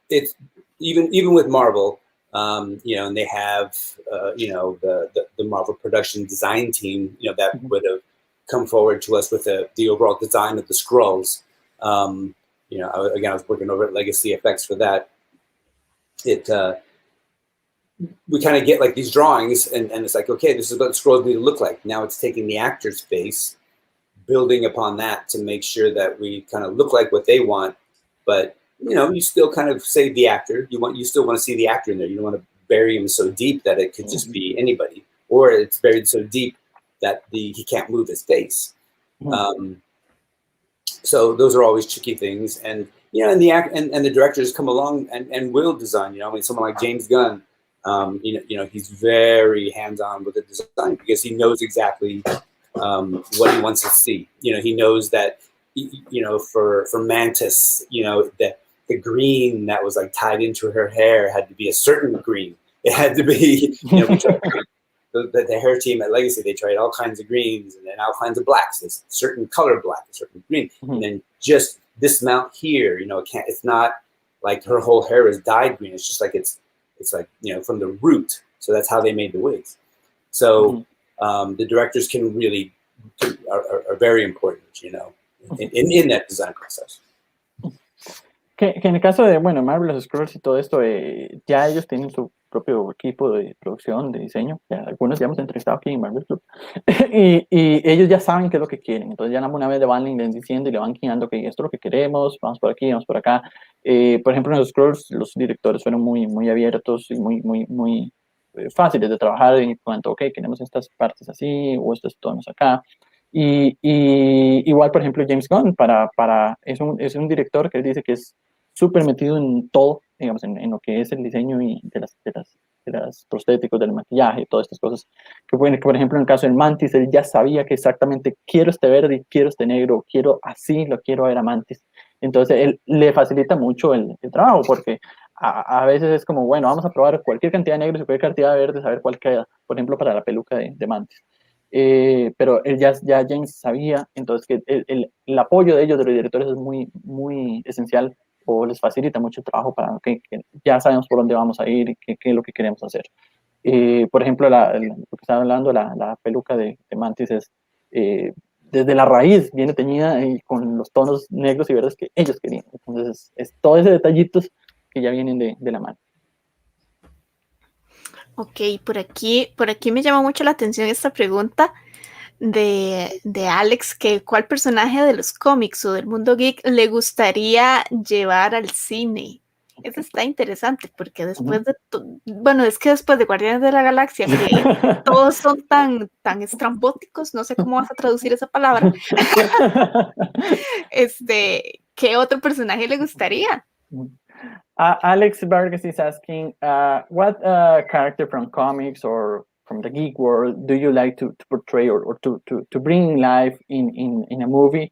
It's even with Marvel, and they have the Marvel production design team, that would have come forward to us with the overall design of the Skrulls. I was working over at Legacy Effects for that. We kind of get like these drawings, and it's like, okay, this is what the Skrulls need to look like. Now it's taking the actor's face, building upon that to make sure that we kind of look like what they want, but you still kind of save the actor. You still want to see the actor in there. You don't want to bury him so deep that it could just be anybody, or it's buried so deep that he can't move his face. So those are always tricky things, and and the directors come along and will design. Someone like James Gunn, he's very hands-on with the design because he knows exactly what he wants to see. He knows that, for Mantis, the green that was like tied into her hair had to be a certain green. It had to be, the hair team at Legacy, they tried all kinds of greens and then all kinds of blacks. There's certain color black, a certain green, and then just this amount here. It's not like her whole hair is dyed green. It's just like it's like from the root. So that's how they made the wigs. So the directors can really are very important, in that design process. Que en el caso de, Marvel, los Skrulls y todo esto, ya ellos tienen su propio equipo de producción, de diseño. Ya, algunos ya hemos entrevistado aquí en Marvel Club. y ellos ya saben qué es lo que quieren. Entonces ya una vez le van diciendo y le van guiando que esto es lo que queremos, vamos por aquí, vamos por acá. Por ejemplo, en los Skrulls, los directores fueron muy, muy abiertos y muy fáciles de trabajar en cuanto, ok, queremos estas partes así, o estos tonos acá. Y igual, por ejemplo, James Gunn, es un director que él dice que es súper metido en todo, digamos, en lo que es el diseño y de las prostéticos, del maquillaje, todas estas cosas. Que por ejemplo, en el caso del Mantis, él ya sabía que exactamente quiero este verde, quiero este negro, quiero así, lo quiero ver a Mantis. Entonces, él le facilita mucho el trabajo, porque a veces es como, bueno, vamos a probar cualquier cantidad de negros y cualquier cantidad de verdes, a ver cuál queda, por ejemplo, para la peluca de Mantis. Pero él ya James sabía, entonces que el apoyo de ellos, de los directores, es muy, muy esencial, o les facilita mucho el trabajo para que ya sabemos por dónde vamos a ir y qué es lo que queremos hacer. Por ejemplo, lo que estaba hablando, la peluca de Mantis es, desde la raíz viene teñida y con los tonos negros y verdes que ellos querían. Entonces, es todo ese detallitos que ya vienen de la mano. Ok, por aquí me llama mucho la atención esta pregunta de Alex, que ¿cuál personaje de los cómics o del mundo geek le gustaría llevar al cine? Eso está interesante, porque después después de Guardianes de la Galaxia, que todos son tan estrambóticos, no sé cómo vas a traducir esa palabra, ¿qué otro personaje le gustaría? Alex Vargas is asking, what character from comics or from the geek world do you like to portray or to bring life in a movie?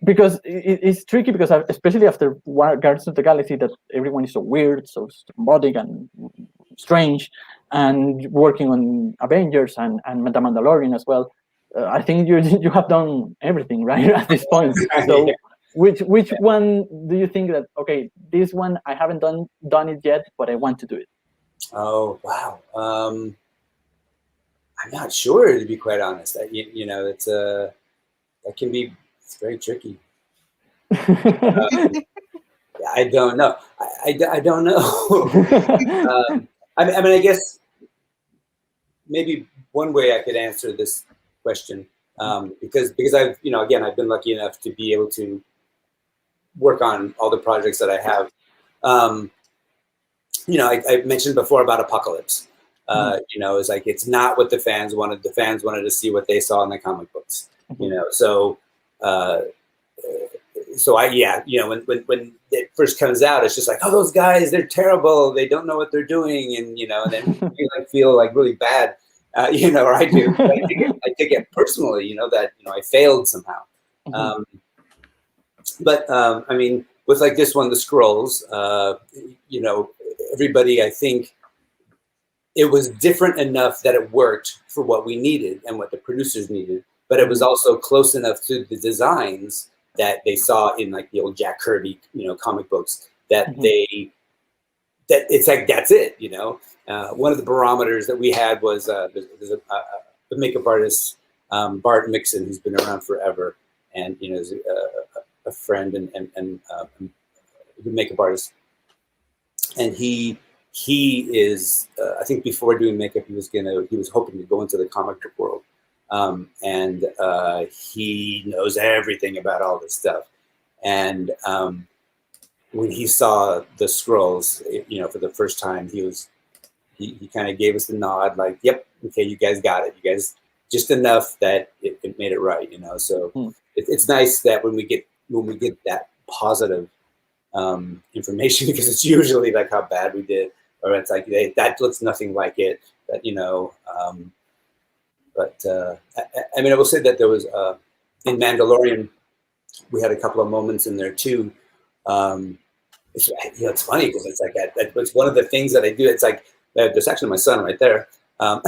Because it's tricky, because especially after Guardians of the Galaxy, that everyone is so weird, so robotic and strange, and working on Avengers and The Mandalorian as well. I think you have done everything, right, at this point. So Yeah. Which one do you think that, okay, this one I haven't done it yet, but I want to do it? Oh, wow. I'm not sure, to be quite honest. It's that can be, it's very tricky. I don't know. I don't know. I guess maybe one way I could answer this question, because I've I've been lucky enough to be able to work on all the projects that I have. I mentioned before about Apocalypse. You know, it's like it's not what the fans wanted. The fans wanted to see what they saw in the comic books. You know, so you know, when it first comes out, it's just like, oh, those guys, they're terrible. They don't know what they're doing, and you know, and then you like feel like really bad, you know, or I do. I take it personally, you know, that you know I failed somehow. I mean, with like this one, the Scrolls, you know, everybody, I think it was different enough that it worked for what we needed and what the producers needed, but it was also close enough to the designs that they saw in like the old Jack Kirby, you know, comic books that that it's like, that's it, you know. One of the barometers that we had was there's a makeup artist, Bart Mixon, who's been around forever, and you know, is a friend and makeup artist, and he is I think before doing makeup he was hoping to go into the comic book world, and he knows everything about all this stuff, and when he saw the Scrolls, you know, for the first time, he kind of gave us the nod, like, yep, okay, you guys got it, you guys just enough that it made it right, you know. So it's nice that when we get that positive information, because it's usually like how bad we did, or it's like, hey, that looks nothing like it, that, you know. I mean, I will say that there was in Mandalorian, we had a couple of moments in there too. It's, you know, it's funny because it's like it's one of the things that I do. It's like there's actually my son right there. So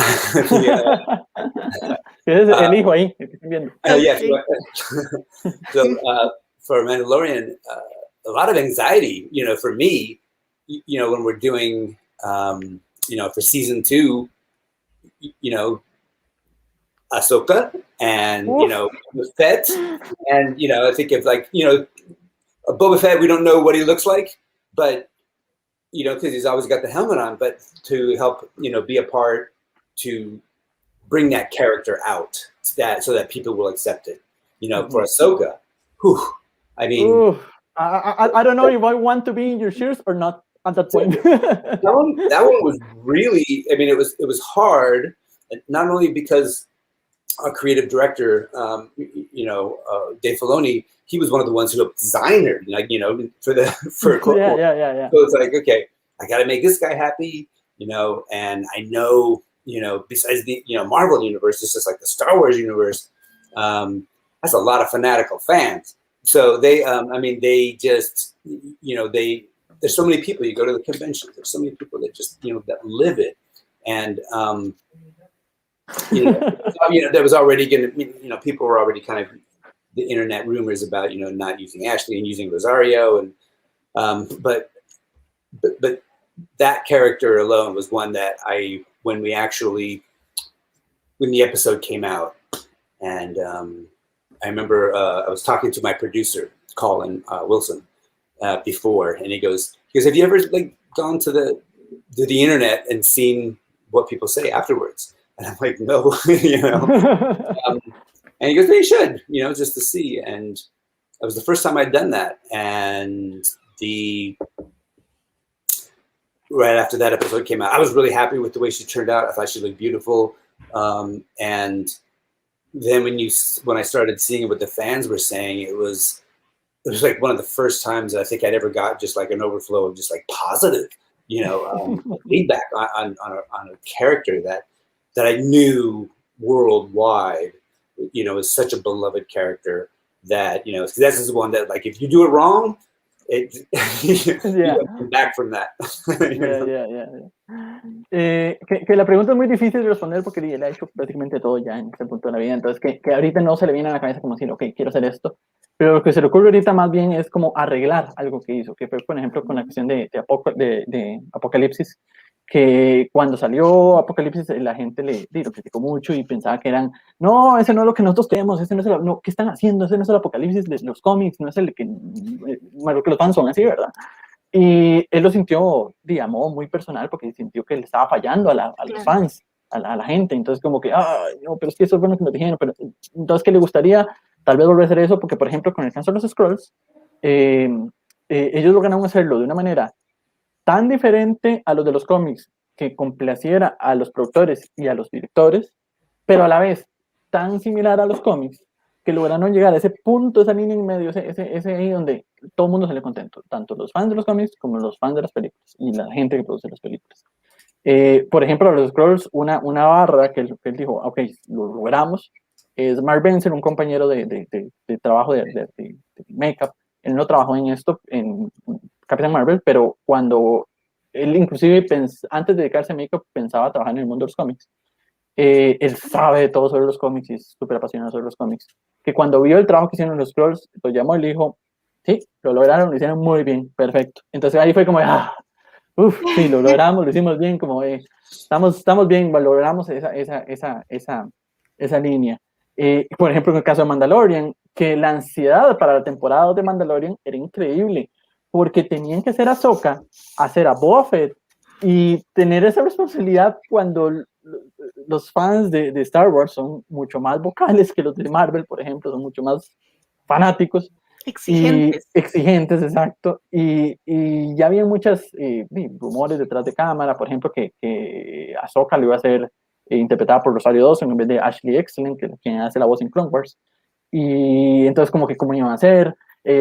for Mandalorian, a lot of anxiety, you know, for me, you know, when we're doing, you know, for season 2, you know, Ahsoka and, you know, Fett, and, you know, I think of like, you know, Boba Fett, we don't know what he looks like, but, you know, because he's always got the helmet on, but to help, you know, be a part to bring that character out, so that people will accept it. You know, for Ahsoka, whew, I mean, I don't know if I want to be in your shoes or not at that point. that one was really, I mean, it was hard, not only because our creative director, you know, Dave Filoni, he was one of the ones who helped design her, like, you know, for yeah. So it's like, okay, I got to make this guy happy, you know, and I know, you know, besides the, you know, Marvel universe, it's just like the Star Wars universe. That's a lot of fanatical fans. So they, I mean, they just, you know, there's so many people, you go to the conventions, there's so many people that just, you know, that live it. And, you know, there was already going to, you know, people were already kind of the internet rumors about, you know, not using Ashley and using Rosario. And, but that character alone was one that when the episode came out, and I remember I was talking to my producer, Colin Wilson, before, and he goes, have you ever like gone to the internet and seen what people say afterwards? And I'm like, no, you know. And he goes, no, you should, you know, just to see. And it was the first time I'd done that. And right after that episode came out, I was really happy with the way she turned out. I thought she looked beautiful. And then when I started seeing what the fans were saying, it was like one of the first times I think I'd ever got just like an overflow of just like positive, you know, feedback on a character that I knew worldwide, you know, is such a beloved character that, you know, this is one that, like, if you do it wrong, you come back from that. Que la pregunta es muy difícil de responder porque él ha hecho prácticamente todo ya en este punto de la vida, entonces que ahorita no se le viene a la cabeza como decir, ok, quiero hacer esto, pero lo que se le ocurre ahorita más bien es como arreglar algo que hizo, que fue, por ejemplo, con la cuestión de Apocalipsis, que cuando salió Apocalipsis la gente lo criticó mucho y pensaba que no, ese no es lo que nosotros queremos, ese no es ¿qué están haciendo? Ese no es el Apocalipsis de los cómics, no es el que los fans son así, ¿verdad? Y él lo sintió, digamos, muy personal porque sintió que le estaba fallando a los fans, a la gente, entonces como que, no, pero es que eso es bueno que nos dijeron, pero entonces que le gustaría tal vez volver a hacer eso, porque por ejemplo con el caso de los Scrolls, ellos lograron hacerlo de una manera tan diferente a los de los cómics, que complaciera a los productores y a los directores, pero a la vez tan similar a los cómics, que lograron llegar a ese punto, esa línea en medio, ese ahí donde todo el mundo sale contento, tanto los fans de los cómics como los fans de las películas y la gente que produce las películas. Por ejemplo, a los Scrolls, una barra que él dijo, ok, lo logramos, es Mark Benson, un compañero de trabajo de makeup. Él no trabajó en esto, en Capitán Marvel, pero cuando él inclusive antes de dedicarse a makeup pensaba trabajar en el mundo de los cómics. Él sabe de todo sobre los cómics y es súper apasionado sobre los cómics. Que cuando vio el trabajo que hicieron los Scrolls, lo llamó y le dijo, sí, lo lograron, lo hicieron muy bien, perfecto. Entonces ahí fue como, sí, lo logramos, lo hicimos bien, como estamos bien, logramos esa línea. Por ejemplo, en el caso de Mandalorian, que la ansiedad para la temporada 2 de Mandalorian era increíble, porque tenían que hacer a Ahsoka, hacer a Boba Fett, y tener esa responsabilidad cuando los fans de Star Wars son mucho más vocales que los de Marvel, por ejemplo, son mucho más fanáticos. Exigentes. Y exigentes, exacto. Y ya había muchos rumores detrás de cámara, por ejemplo, que Ahsoka lo iba a ser interpretada por Rosario Dawson en vez de Ashley Eckstein, que quien hace la voz en Clone Wars. Y entonces, como que cómo iban a hacer.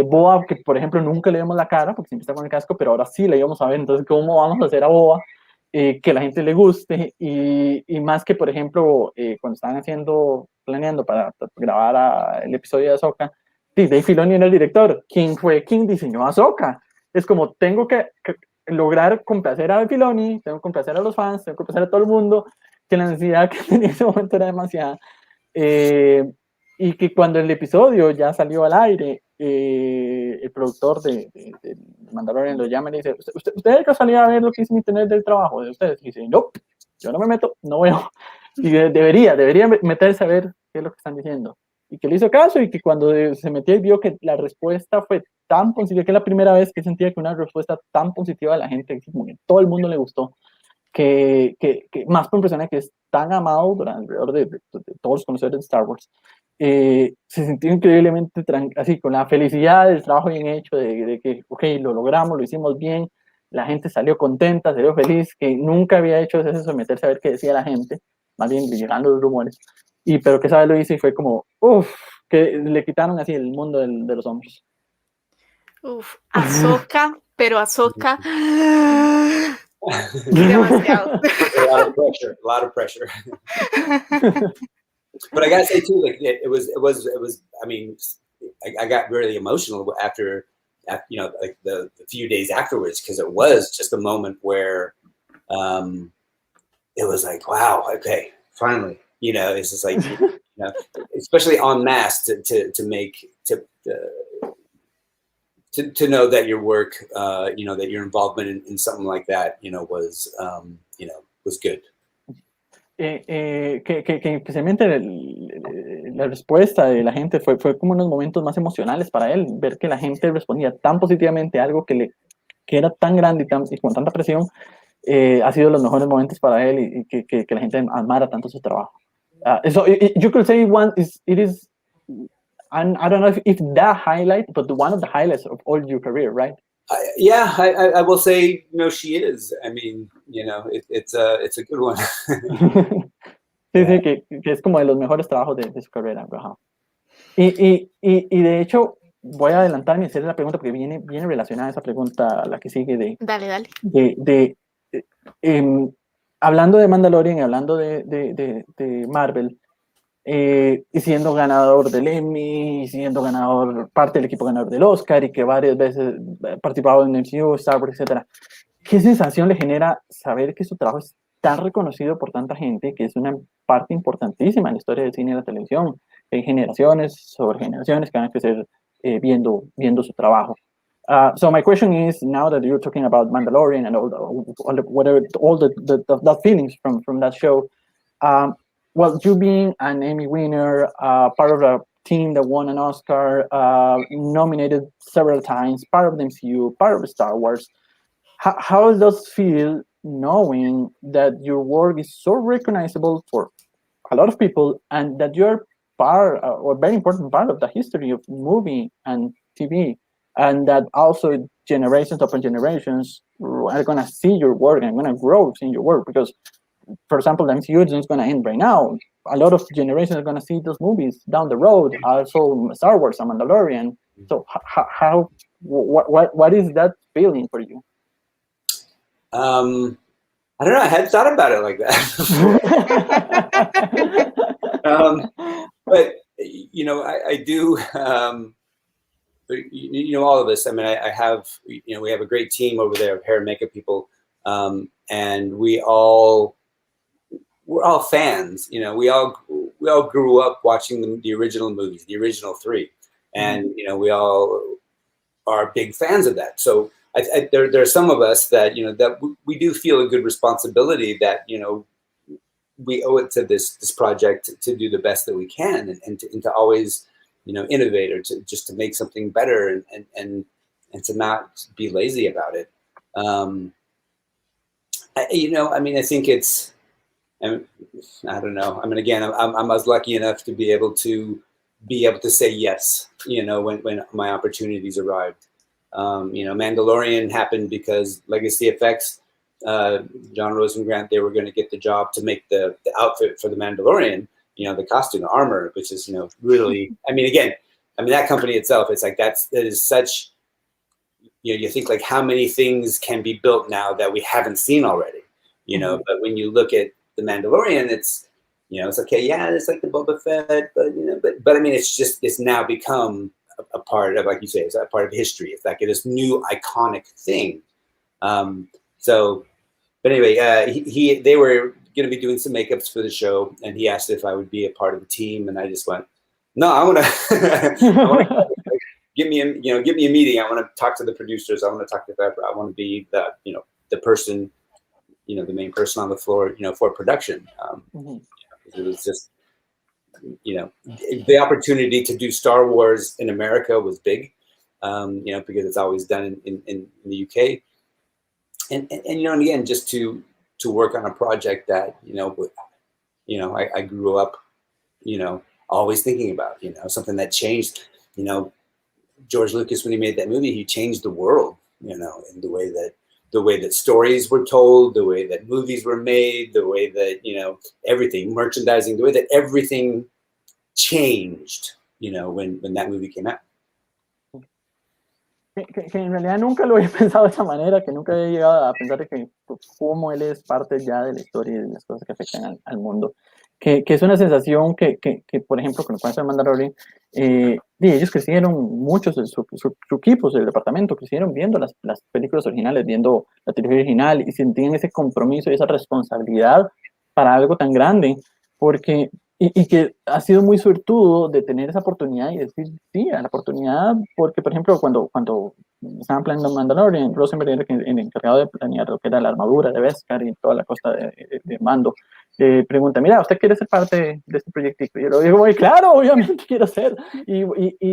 Boa, que por ejemplo nunca le vemos la cara, porque siempre está con el casco, pero ahora sí la íbamos a ver. Entonces, ¿cómo vamos a hacer a Boa? Que la gente le guste. Y más que, por ejemplo, cuando estaban planeando para grabar el episodio de Ahsoka, Dave Filoni era el director. ¿Quién fue quien diseñó a Ahsoka? Es como, tengo que lograr complacer a Dave Filoni, tengo que complacer a los fans, tengo que complacer a todo el mundo, que la necesidad que tenía en ese momento era demasiada. Y que cuando el episodio ya salió al aire, el productor de Mandalorian lo llama y le dice, ¿usted de casualidad a ver lo que hizo en internet del trabajo de ustedes? Y dice, no, yo no me meto, no veo. Y debería meterse a ver qué es lo que están diciendo. Y que le hizo caso, y que cuando se metió y vio que la respuesta fue tan positiva, que es la primera vez que sentía que una respuesta tan positiva de la gente, que todo el mundo le gustó, que más por un personaje que es tan amado alrededor de todos los conocedores de Star Wars, se sintió increíblemente así, con la felicidad del trabajo bien hecho, de que, ok, lo logramos, lo hicimos bien, la gente salió contenta, salió feliz, que nunca había hecho eso, someterse a ver qué decía la gente, más bien llegando los rumores, pero que esa vez lo hice y fue como, que le quitaron así el mundo de los hombres. Ahsoka, pero Ahsoka demasiado. A lot of pressure. But I gotta say too, like it was. I mean, I got really emotional after like the few days afterwards, because it was just a moment where it was like, wow, okay, finally, it's just like, especially en masse to know that your work, that your involvement in something like that, was good. Que especialmente la respuesta de la gente fue como unos momentos más emocionales para él, ver que la gente respondía tan positivamente a algo que era tan grande y con tanta presión, ha sido los mejores momentos para él, y que la gente amara tanto su trabajo. So you could say it is, and I don't know if the highlight, but one of the highlights of all your career, right? I will say, she is. I mean, it's a good one. Sí, que es como de los mejores trabajos de su carrera. Y de hecho, voy a adelantarme y hacerle la pregunta, porque viene relacionada a esa pregunta, la que sigue Dale. Hablando de Mandalorian y hablando de Marvel, y siendo ganador del Emmy, y siendo parte del equipo ganador del Oscar, y que varias veces participado en MCU, Star Wars, etc. ¿Qué sensación le genera saber que su trabajo es tan reconocido por tanta gente, que es una parte importantísima en la historia del cine y la televisión? Hay generaciones sobre generaciones que van a crecer viendo su trabajo. So my question is, now that you're talking about Mandalorian and all the feelings from that show, well, you being an Emmy winner, part of a team that won an Oscar, nominated several times, part of the MCU, part of Star Wars, how does it feel knowing that your work is so recognizable for a lot of people, and that you're or very important part of the history of movie and TV, and that also generations upon generations are going to see your work and going to grow seeing your work, because, for example, the MCU is going to end right now. A lot of generations are going to see those movies down the road. Also, Star Wars and Mandalorian. So, what is that feeling for you? I don't know. I hadn't thought about it like that. But you know, I do. You know, all of us. I mean, I have. You know, we have a great team over there of hair and makeup people, and we're all fans. You know, we all grew up watching the original movies, the original three, and you know, we all are big fans of that. So there are some of us that, you know, that we do feel a good responsibility that, you know, we owe it to this project to do the best that we can, and to always, you know, innovate, or to make something better, and to not be lazy about it. You know, I mean, I think it's, I don't know. I mean, again, I was lucky enough to be able to say yes, you know, when my opportunities arrived. You know, Mandalorian happened because Legacy Effects, John Rosengrant, they were going to get the job to make the outfit for the Mandalorian, you know, the costume, the armor, which is, you know, really, I mean, again, I mean, that company itself, it's like, that is such, you know, you think like how many things can be built now that we haven't seen already, you know, but when you look at the Mandalorian, it's, you know, it's okay, yeah, it's like the Boba Fett, but, you know, but I mean, it's now become a part of, like you say, it's a part of history. It's like this new iconic thing. So, but anyway, they were going to be doing some makeups for the show, and he asked if I would be a part of the team, and I just went, no, I want to give me a meeting. I want to talk to the producers. I want to talk to whoever. I want to be the person, you know, the main person on the floor, you know, for production. It was just, you know, the opportunity to do Star Wars in America was big, you know, because it's always done in the UK. And you know, and again, just to work on a project that, you know, I grew up, you know, always thinking about, you know, something that changed, you know, George Lucas, when he made that movie, he changed the world, you know, in the way that stories were told, the way that movies were made, the way that, you know, everything, merchandising, the way that everything changed, you know, when that movie came out. Que en realidad nunca lo había pensado de esa manera, que nunca había llegado a pensar de que cómo él es parte ya de la historia y de las cosas que afectan al mundo. Que es una sensación que, por ejemplo, con el cuento de Mandalorian, ellos crecieron, muchos de su equipo, del departamento, crecieron viendo las películas originales, viendo la trilogía original, y sentían ese compromiso y esa responsabilidad para algo tan grande, porque y que ha sido muy suertudo de tener esa oportunidad y decir sí a la oportunidad, porque, por ejemplo, cuando estaban planeando Mandalorian, Rosenberg era el encargado de planear lo que era la armadura de Beskar y toda la costa de Mando. Pregunta, mira, ¿usted quiere ser parte de este proyectico? Y yo le digo, claro, obviamente quiero ser,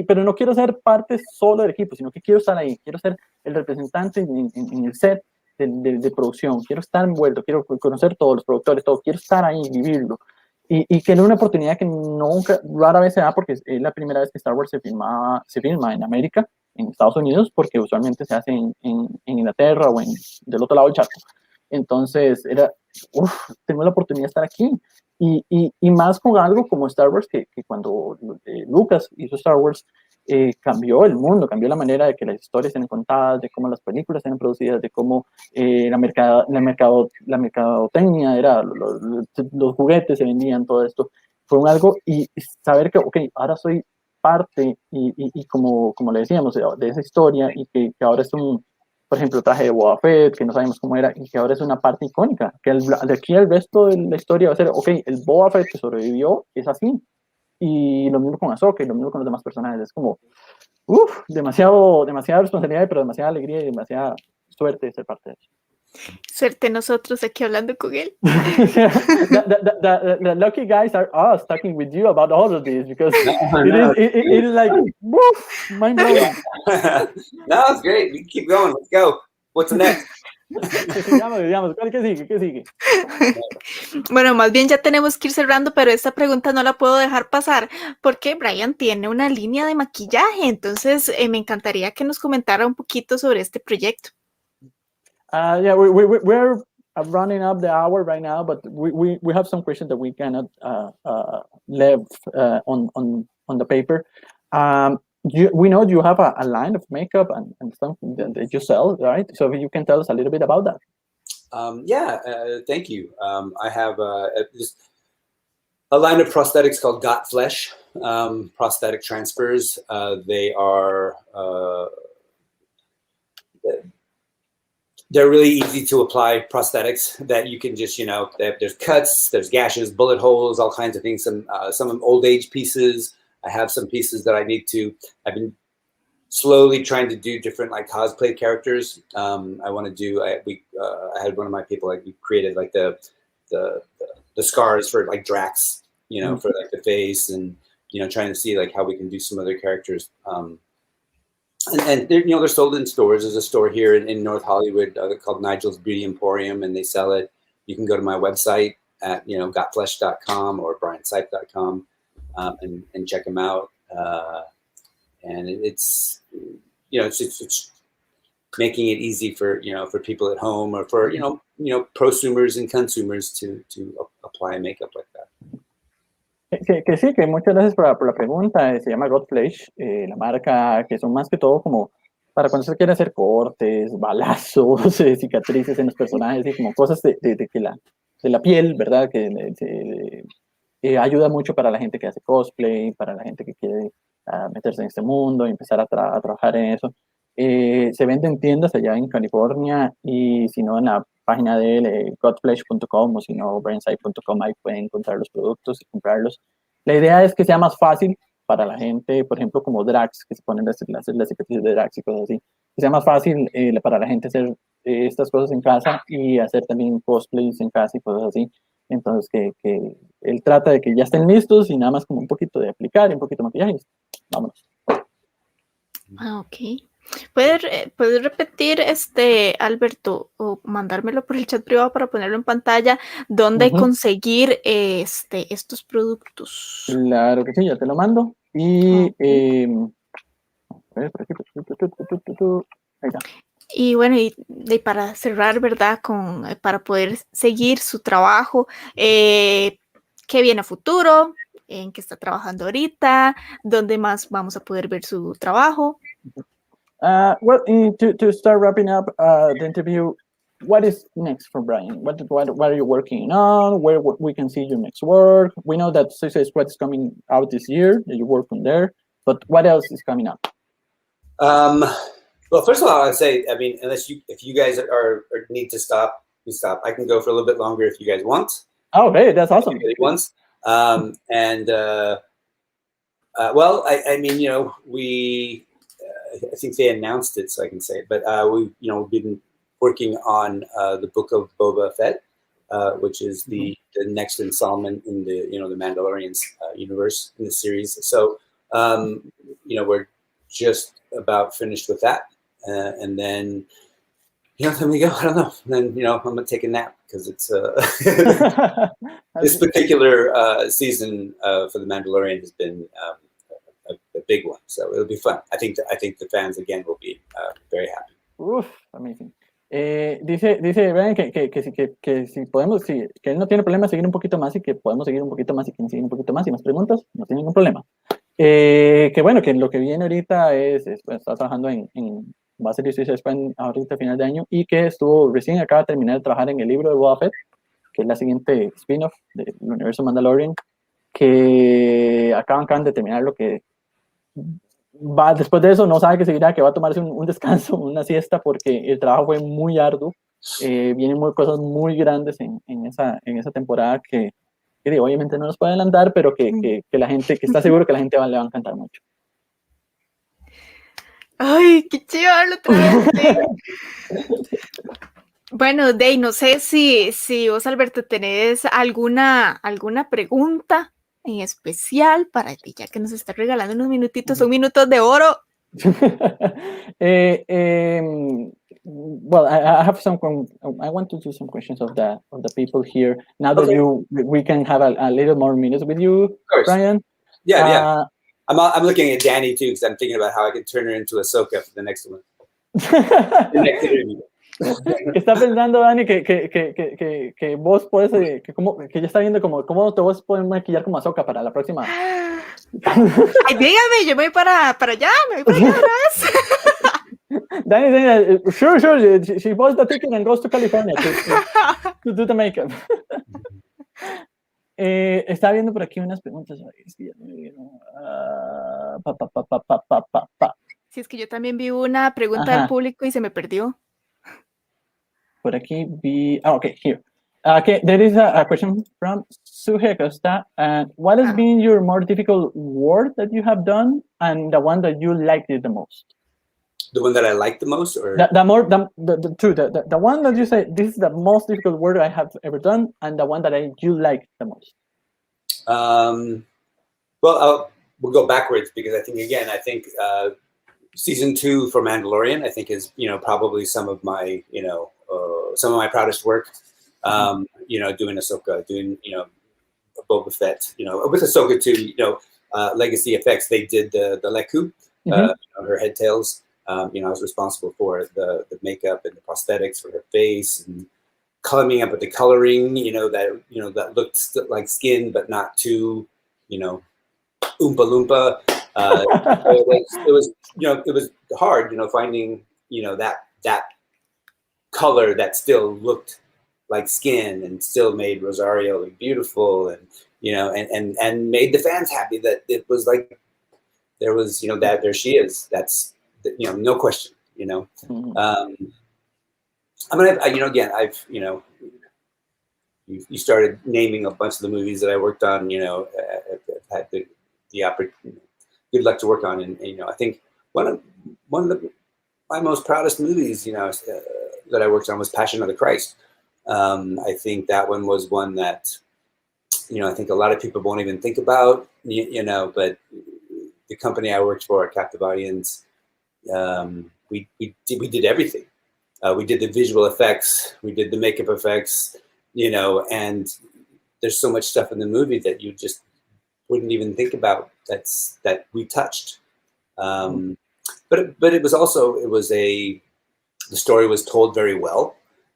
pero no quiero ser parte solo del equipo, sino que quiero estar ahí, quiero ser el representante en el set de producción, quiero estar envuelto, quiero conocer todos los productores, todo, quiero estar ahí, vivirlo. Y que era una oportunidad que rara vez se da, porque es la primera vez que Star Wars se filma en América, en Estados Unidos, porque usualmente se hace en Inglaterra o del otro lado del charco. Entonces tengo la oportunidad de estar aquí. Y más con algo como Star Wars, que cuando Lucas hizo Star Wars, cambió el mundo, cambió la manera de que las historias sean contadas, de cómo las películas sean producidas, de cómo la mercadotecnia era, los juguetes se vendían, todo esto. Fue algo, y saber que, ok, ahora soy parte, y como le decíamos, de esa historia, y que ahora es por ejemplo, el traje de Boba Fett, que no sabemos cómo era, y que ahora es una parte icónica, que de aquí al resto de la historia va a ser, ok, el Boba Fett que sobrevivió es así. Y lo mismo con Ahsoka y lo mismo con los demás personajes. Es como, demasiada responsabilidad, pero demasiada alegría y demasiada suerte de ser parte de eso. Suerte nosotros aquí hablando con él. The lucky guys are us talking with you about all of this, because it is like, woof, mind blowing. No, it's great. We keep going. Let's go. What's next? Digamos, ¿qué sigue? Bueno, más bien ya tenemos que ir cerrando, pero esta pregunta no la puedo dejar pasar porque Brian tiene una línea de maquillaje, entonces me encantaría que nos comentara un poquito sobre este proyecto. Yeah, we're running up the hour right now, but we have some questions that we cannot leave on the paper. We know you have a line of makeup and something that you sell, right? So if you can tell us a little bit about that. Thank you. I have a line of prosthetics called Got Flesh, prosthetic transfers. They are they're really easy to apply prosthetics that you can just, there's cuts, there's gashes, bullet holes, all kinds of things. Some old age pieces. I have some pieces that I've been slowly trying to do different like cosplay characters. I want to do, I had one of my people, like we created like the scars for like Drax, for like the face, and, trying to see like how we can do some other characters. And they're sold in stores. There's a store here in North Hollywood called Nigel's Beauty Emporium, and they sell it. You can go to my website at gotflesh.com or briansipe.com and check them out. And it's making it easy for people at home or for prosumers and consumers to apply makeup like that. Que sí, que muchas gracias por la pregunta. Se llama Godflesh, la marca, que son más que todo como para cuando se quiere hacer cortes, balazos, cicatrices en los personajes y como cosas de la piel, ¿verdad? Que ayuda mucho para la gente que hace cosplay, para la gente que quiere meterse en este mundo y empezar a trabajar en eso. Se vende en tiendas allá en California y si no en la página de él, godflesh.com o si no, briansipe.com, ahí pueden encontrar los productos y comprarlos. La idea es que sea más fácil para la gente, por ejemplo, como Drax, que se ponen las cicatrices de Drax y cosas así, que sea más fácil para la gente hacer estas cosas en casa y hacer también cosplays en casa y cosas así. Entonces, que él trata de que ya estén listos y nada más como un poquito de aplicar y un poquito de maquillaje. Vámonos. Ok. ¿Puedes repetir, Alberto, o mandármelo por el chat privado para ponerlo en pantalla, dónde conseguir estos productos? Claro que sí, ya te lo mando. Y ahí está. Y bueno, y para cerrar, ¿verdad? Para poder seguir su trabajo, ¿qué viene a futuro? ¿En qué está trabajando ahorita? ¿Dónde más vamos a poder ver su trabajo? Well, to start wrapping up the interview, what is next for Brian? What are you working on? Where we can see your next work? We know that Suicide Squad is coming out this year. You work on there, but what else is coming up? Well, first of all, I'd say, if you guys are need to stop, we stop. I can go for a little bit longer if you guys want. Oh, hey, that's awesome. Once, we. I think they announced it, so I can say it. But we've been working on the Book of Boba Fett, which is the next installment in the the Mandalorian's universe in the series. So we're just about finished with that, and then then we go. I don't know. And then I'm gonna take a nap because it's this particular season for the Mandalorian has been. A big one, so it'll be fun. I think the fans again will be very happy. Amazing. Dice Brian que si podemos, que él no tiene problema seguir un poquito más y que podemos seguir un poquito más y que seguir un poquito más y más preguntas, no tiene ningún problema. Que bueno, que lo que viene ahorita está trabajando va a ser Suicide Squad ahorita a final de año y que recién acaba de terminar de trabajar en el libro de Boba Fett, que es la siguiente spin-off del universo Mandalorian, que acaban de terminar lo que después de eso no sabe qué seguirá, que va a tomarse un descanso, una siesta, porque el trabajo fue muy arduo. Vienen cosas muy grandes en esa temporada que obviamente no nos puede adelantar, pero que la gente, que está seguro que la gente le va a encantar mucho. ¡Ay, qué chido otra vez! Bueno, Dey, no sé si vos, Alberto, tenés alguna pregunta en especial para ti, ya que nos está regalando unos minutitos, son minutos de oro. well, I have some. I want to do some questions of the people here. Now that we can have a little more minutes with you, Of course. Brian. Yeah. I'm looking at Danny too because I'm thinking about how I can turn her into Ahsoka for the next one. The next interview. Que está pensando Dani que vos puedes que ya está viendo cómo te vos puedes maquillar como Ahsoka para la próxima. Ay, dígame, yo me voy para allá, me voy para allá otra vez. Danny, sure, she buys the ticket and goes to California to do the makeup. Estaba viendo por aquí unas preguntas. Sí, es que yo también vi una pregunta del público y se me perdió. Por aquí vi. Okay, here. Okay, there is a question from Suhe Costa. What has been your more difficult work that you have done, and the one that you liked it the most? The one that I liked the most, or the one that you say this is the most difficult work I have ever done, and the one that you liked the most. Well, we'll go backwards because I think season 2 for Mandalorian, I think is probably some of my proudest work. Doing Ahsoka, doing Boba Fett, with Ahsoka too. Legacy Effects, they did the Leku, her head tails. I was responsible for the makeup and the prosthetics for her face and coming up with the coloring. That looked like skin but not too, oompa loompa. It was hard, finding that color that still looked like skin and still made Rosario look beautiful and and made the fans happy that it was like there was that there she is. That's no question. I've you started naming a bunch of the movies that I worked on. I've had the opportunity, good luck to work on, and I think one of my most proudest movies, that I worked on was Passion of the Christ. I think that one was one that, I think a lot of people won't even think about, but the company I worked for, Captive Audience, we did everything. We did the visual effects, we did the makeup effects, and there's so much stuff in the movie that you just wouldn't even think about that we touched. But it was the story was told very well.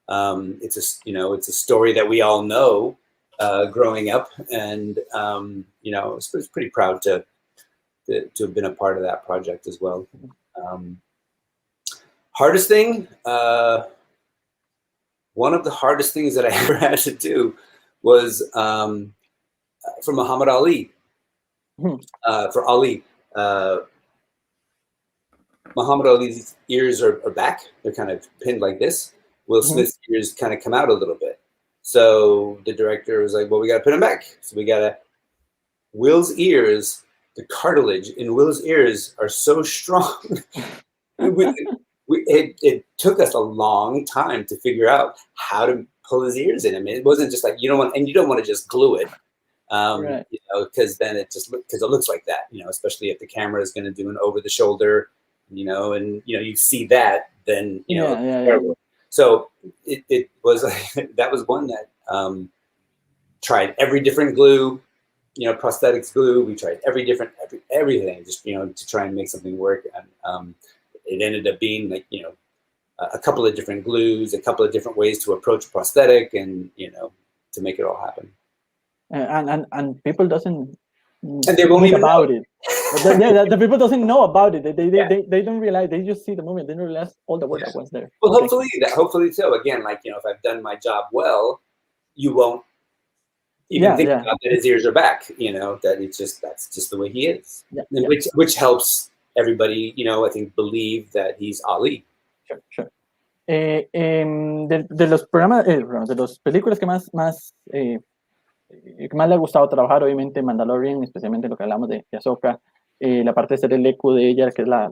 It's a story that we all know growing up, and I was pretty proud to have been a part of that project as well. Hardest thing, one of the hardest things that I ever had to do was for Muhammad Ali. For Ali, Muhammad Ali's ears are back. They're kind of pinned like this. Will Smith's ears kind of come out a little bit. So the director was like, well, we got to put him back. So Will's ears, the cartilage in Will's ears are so strong. It took us a long time to figure out how to pull his ears in. I mean, it wasn't just like, you don't want to just glue it. Right. Because then it looks like that, especially if the camera is going to do an over the shoulder, and you see that, then terrible. So it was that was one that tried every different glue, prosthetics glue. We tried everything just to try and make something work, and it ended up being like a couple of different glues, a couple of different ways to approach prosthetic, and to make it all happen. And people doesn't and they won't even about know. It. The people doesn't know about it. They don't realize. They just see the movie. They don't realize all the work that was there. Well, hopefully so. Again, like if I've done my job well, you won't even think about that his ears are back. That that's just the way he is. Which helps everybody. I think believe that he's Ali. Sure. De los programas, de las películas que más le ha gustado trabajar, obviamente Mandalorian, especialmente lo que hablamos de Ahsoka, la parte de ser el eco de ella, que es la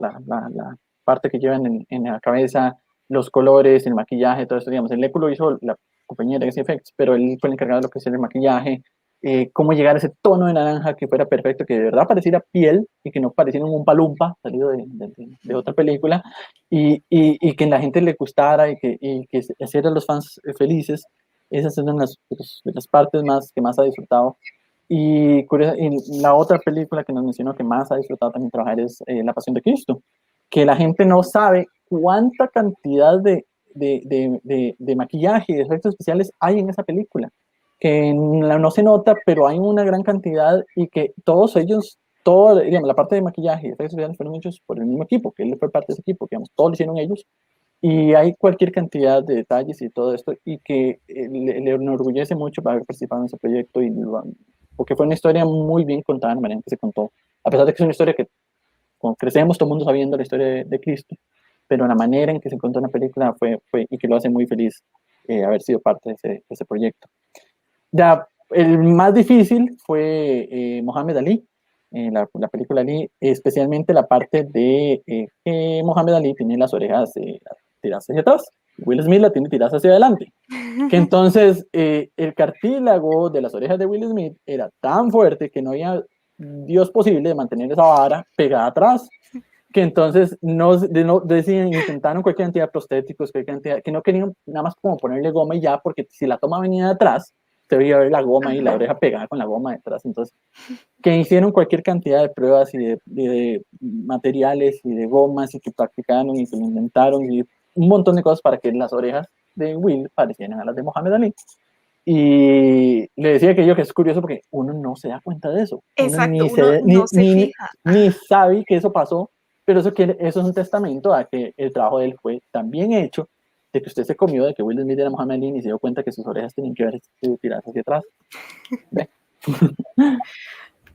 parte que llevan en la cabeza, los colores, el maquillaje, todo eso, digamos. El eco lo hizo la compañía de Legacy Effects, pero él fue el encargado de lo que es el maquillaje. cómo llegar a ese tono de naranja que fuera perfecto, que de verdad pareciera piel y que no pareciera un palumpa salido de otra película, y que la gente le gustara y que hiciera a los fans felices. Esas son las partes que más ha disfrutado. Y la otra película que nos mencionó que más ha disfrutado también trabajar es La Pasión de Cristo, que la gente no sabe cuánta cantidad de maquillaje y de efectos especiales hay en esa película, que no se nota, pero hay una gran cantidad y que todos ellos, digamos, la parte de maquillaje y efectos especiales fueron hechos por el mismo equipo, que él fue parte de ese equipo, que digamos, todos lo hicieron ellos, y hay cualquier cantidad de detalles y todo esto, y que le enorgullece mucho haber participado en ese proyecto, porque fue una historia muy bien contada, la manera en que se contó, a pesar de que es una historia que, como crecemos, todo el mundo sabiendo la historia de Cristo, pero la manera en que se contó en la película fue y que lo hace muy feliz haber sido parte de ese proyecto. Ya, el más difícil fue Mohamed Ali, la película Ali, especialmente la parte de que Mohamed Ali tiene las orejas tiradas hacia atrás, Will Smith la tiene tiradas hacia adelante. Que entonces el cartílago de las orejas de Will Smith era tan fuerte que no había Dios posible de mantener esa vara pegada atrás. Que entonces deciden, intentaron cualquier cantidad de prostéticos, cualquier cantidad, que no querían nada más como ponerle goma y ya, porque si la toma venía de atrás, se veía ver la goma y la oreja pegada con la goma detrás. Entonces, que hicieron cualquier cantidad de pruebas y de materiales y de gomas y que practicaron y que lo inventaron y un montón de cosas para que las orejas de Will parecieran a las de Mohamed Ali. Y le decía que es curioso porque uno no se da cuenta de eso. Exacto, uno no se fija. Ni sabe que eso pasó, pero eso es un testamento a que el trabajo de él fue tan bien hecho, de que usted se comió de que Will Smith era Mohamed Ali y se dio cuenta que sus orejas tenían que haber sido tiradas hacia atrás.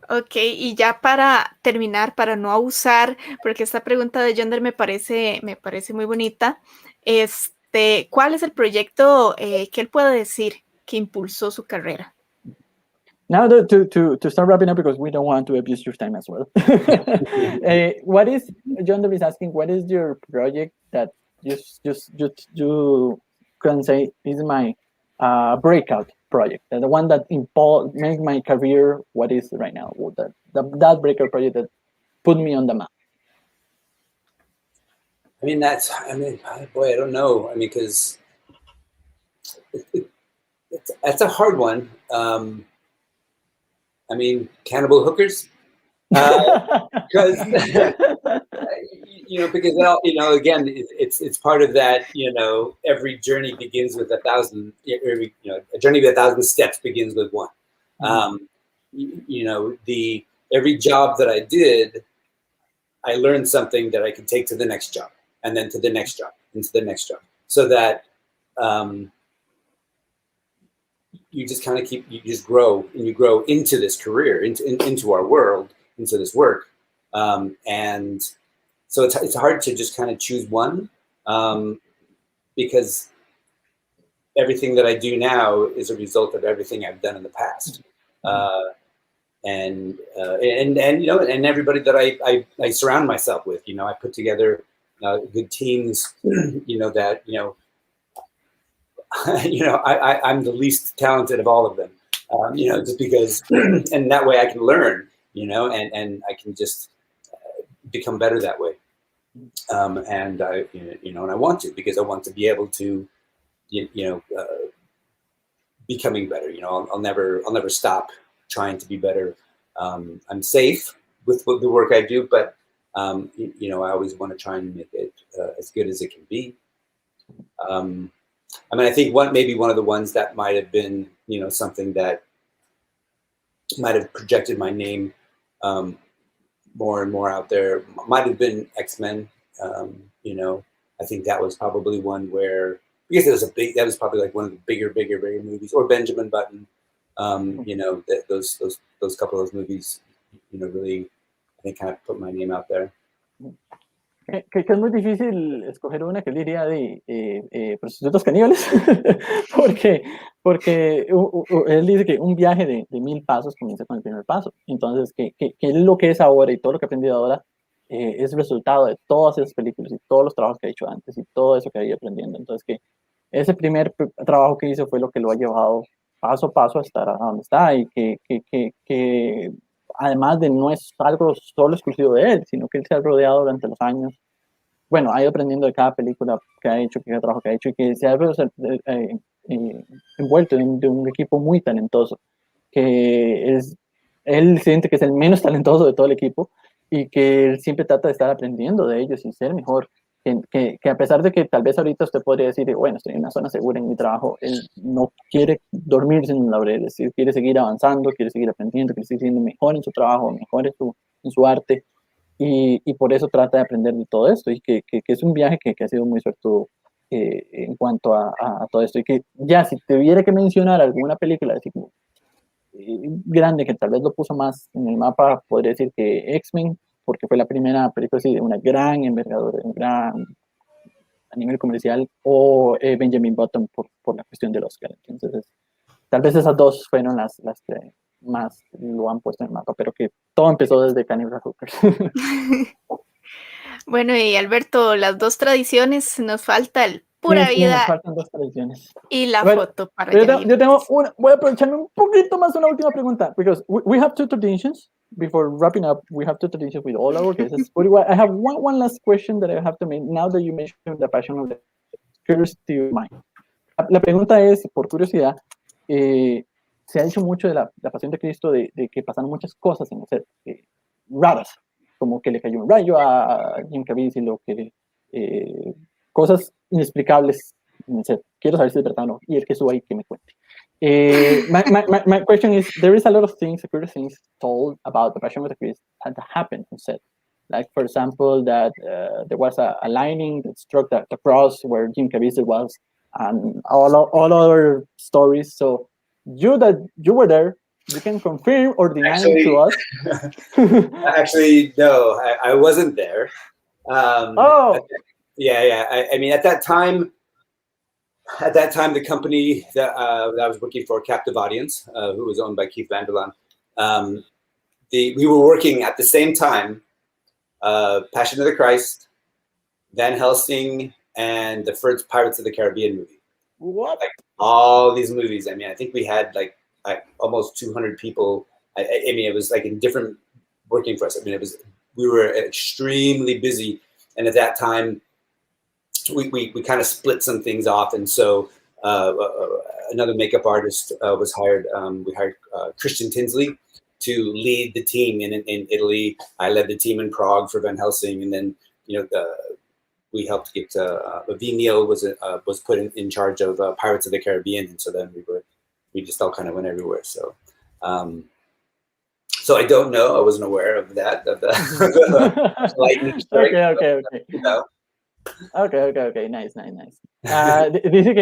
Ok, y ya para terminar, para no abusar, porque esta pregunta de Yonder me parece muy bonita, ¿cuál es el proyecto que él puede decir que impulsó su carrera? Now to start wrapping up, because we don't want to abuse your time as well. What is, John is asking, what is your project that you can say is my breakout project, the one that made my career what is right now, that breakout project that put me on the map? Boy, I don't know. Because that's a hard one. Cannibal hookers. Because because again, it's part of that. Every journey begins with 1,000. A journey with 1,000 steps begins with one. Every job that I did, I learned something that I could take to the next job, and then to the next job, and to the next job, so that you just kind of you just grow, and you grow into this career, into our world, into this work. And so it's hard to just kind of choose one, because everything that I do now is a result of everything I've done in the past. And everybody that I surround myself with, I put together good teams, that, I'm the least talented of all of them, just because, and that way I can learn, and I can just become better that way. And I, and I want to, because I want to be able to, becoming better. I'll never stop trying to be better. I'm safe with the work I do, but I always want to try and make it as good as it can be. I think maybe one of the ones that might have been, something that might have projected my name more and more out there might have been X-Men. I think that was probably one where, because that was probably like one of the bigger movies, or Benjamin Button. Those couple of those movies, really, I think, kind of put my name out there. Que es muy difícil escoger una, que diría de prostitutas caníbales, porque él dice que un viaje de 1,000 pasos comienza con el primer paso. Entonces, que lo que es ahora y todo lo que ha aprendido ahora es resultado de todas esas películas y todos los trabajos que ha hecho antes y todo eso que ha ido aprendiendo. Entonces, que ese primer trabajo que hizo fue lo que lo ha llevado paso a paso a estar a donde está y que además de no es algo solo exclusivo de él, sino que él se ha rodeado durante los años, bueno, ha ido aprendiendo de cada película que ha hecho, cada trabajo que ha hecho y que se ha envuelto de un equipo muy talentoso, que él siente que es el menos talentoso de todo el equipo y que él siempre trata de estar aprendiendo de ellos y ser mejor. Que a pesar de que tal vez ahorita usted podría decir, bueno, estoy en una zona segura en mi trabajo, él no quiere dormirse en un laurel, es decir, quiere seguir avanzando, quiere seguir aprendiendo, quiere seguir siendo mejor en su trabajo, mejor en su arte, y por eso trata de aprender de todo esto, y que es un viaje que ha sido muy suertudo en cuanto a todo esto, y que ya si tuviera que mencionar alguna película así como, grande que tal vez lo puso más en el mapa, podría decir que X-Men, porque fue la primera película así de una gran envergadura, un gran a nivel comercial, o Benjamin Button por la cuestión del Oscar. Entonces, tal vez esas dos fueron las que más lo han puesto en el mapa, pero que todo empezó desde Cannibal Hookers. Bueno, y Alberto, las dos tradiciones, nos falta el pura Sí, nos vida faltan dos tradiciones. y la Bueno, foto para yo tengo una, voy a aprovecharme un poquito más una última pregunta, because we have two traditions. Before wrapping up, we have two traditions with all our guests. But I have one last question that I have to make now that you mentioned the passion of the curiosity of mind. La pregunta es, por curiosidad, se ha dicho mucho de la pasión de Cristo, de que pasaron muchas cosas en el set, raras, como que le cayó un rayo a Jim Caviezel, o que cosas inexplicables en el set. Quiero saber si es verdad o no, y el que suba ahí que me cuente. My question is, there is a lot of things, curious things told about the Passion of the Christ that happened on set. Like, for example, that there was a lightning that struck the cross where Jim Caviezel was, and all other stories. So you were there, you can confirm or deny to us. Actually, no, I wasn't there. Yeah. I mean, at that time, the company that I was working for, Captive Audience, who was owned by Keith Vanderlaan, we were working at the same time, Passion of the Christ, Van Helsing, and the first Pirates of the Caribbean movie. What? Like, all these movies. I mean, I think we had like almost 200 people. I mean, it was like in different working for us. I mean, we were extremely busy, and at that time, we kind of split some things off, and so another makeup artist was hired. We hired Christian Tinsley to lead the team in Italy. I led the team in Prague for Van Helsing, and then we helped get Neil was put in charge of Pirates of the Caribbean, and so then we just all kind of went everywhere. So so I don't know. I wasn't aware of that, of the lightning strike. Okay. You know. Okay, nice. Dice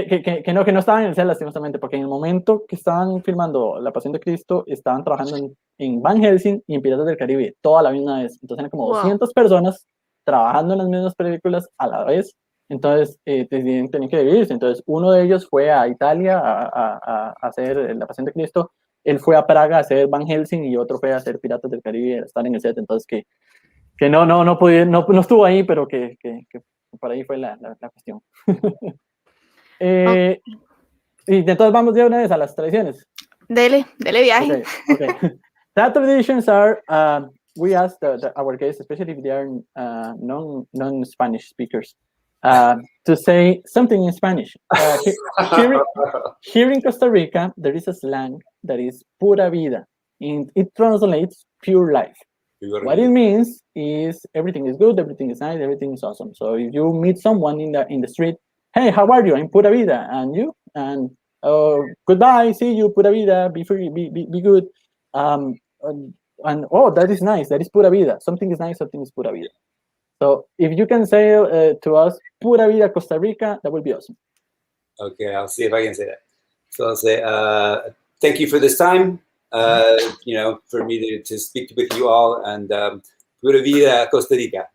que no estaban en el set, lastimosamente, porque en el momento que estaban filmando La Pasión de Cristo, estaban trabajando en Van Helsing y en Piratas del Caribe, toda la misma vez. Entonces eran como 200 personas trabajando en las mismas películas a la vez. Entonces tenían que dividirse. Entonces uno de ellos fue a Italia a hacer La Pasión de Cristo, él fue a Praga a hacer Van Helsing y otro fue a hacer Piratas del Caribe, a estar en el set. Entonces que no estuvo ahí, pero que por ahí fue la cuestión. Okay. Y entonces vamos de una vez a las tradiciones. Dele viaje. Okay. That traditions are, we ask our guests, especially if they are non-Spanish speakers, to say something in Spanish. Here in Costa Rica, there is a slang that is pura vida. And it translates pure life. What it means is everything is good, everything is nice, everything is awesome. So if you meet someone in the street, hey, how are you? I'm pura vida. And you? And goodbye, see you, pura vida, be free, be good. And oh, that is nice, that is pura vida. Something is nice, something is pura vida. So if you can say to us, pura vida Costa Rica, that would be awesome. Okay, I'll see if I can say that. So I'll say, thank you for this time. For me to speak with you all, and pura vida Costa Rica.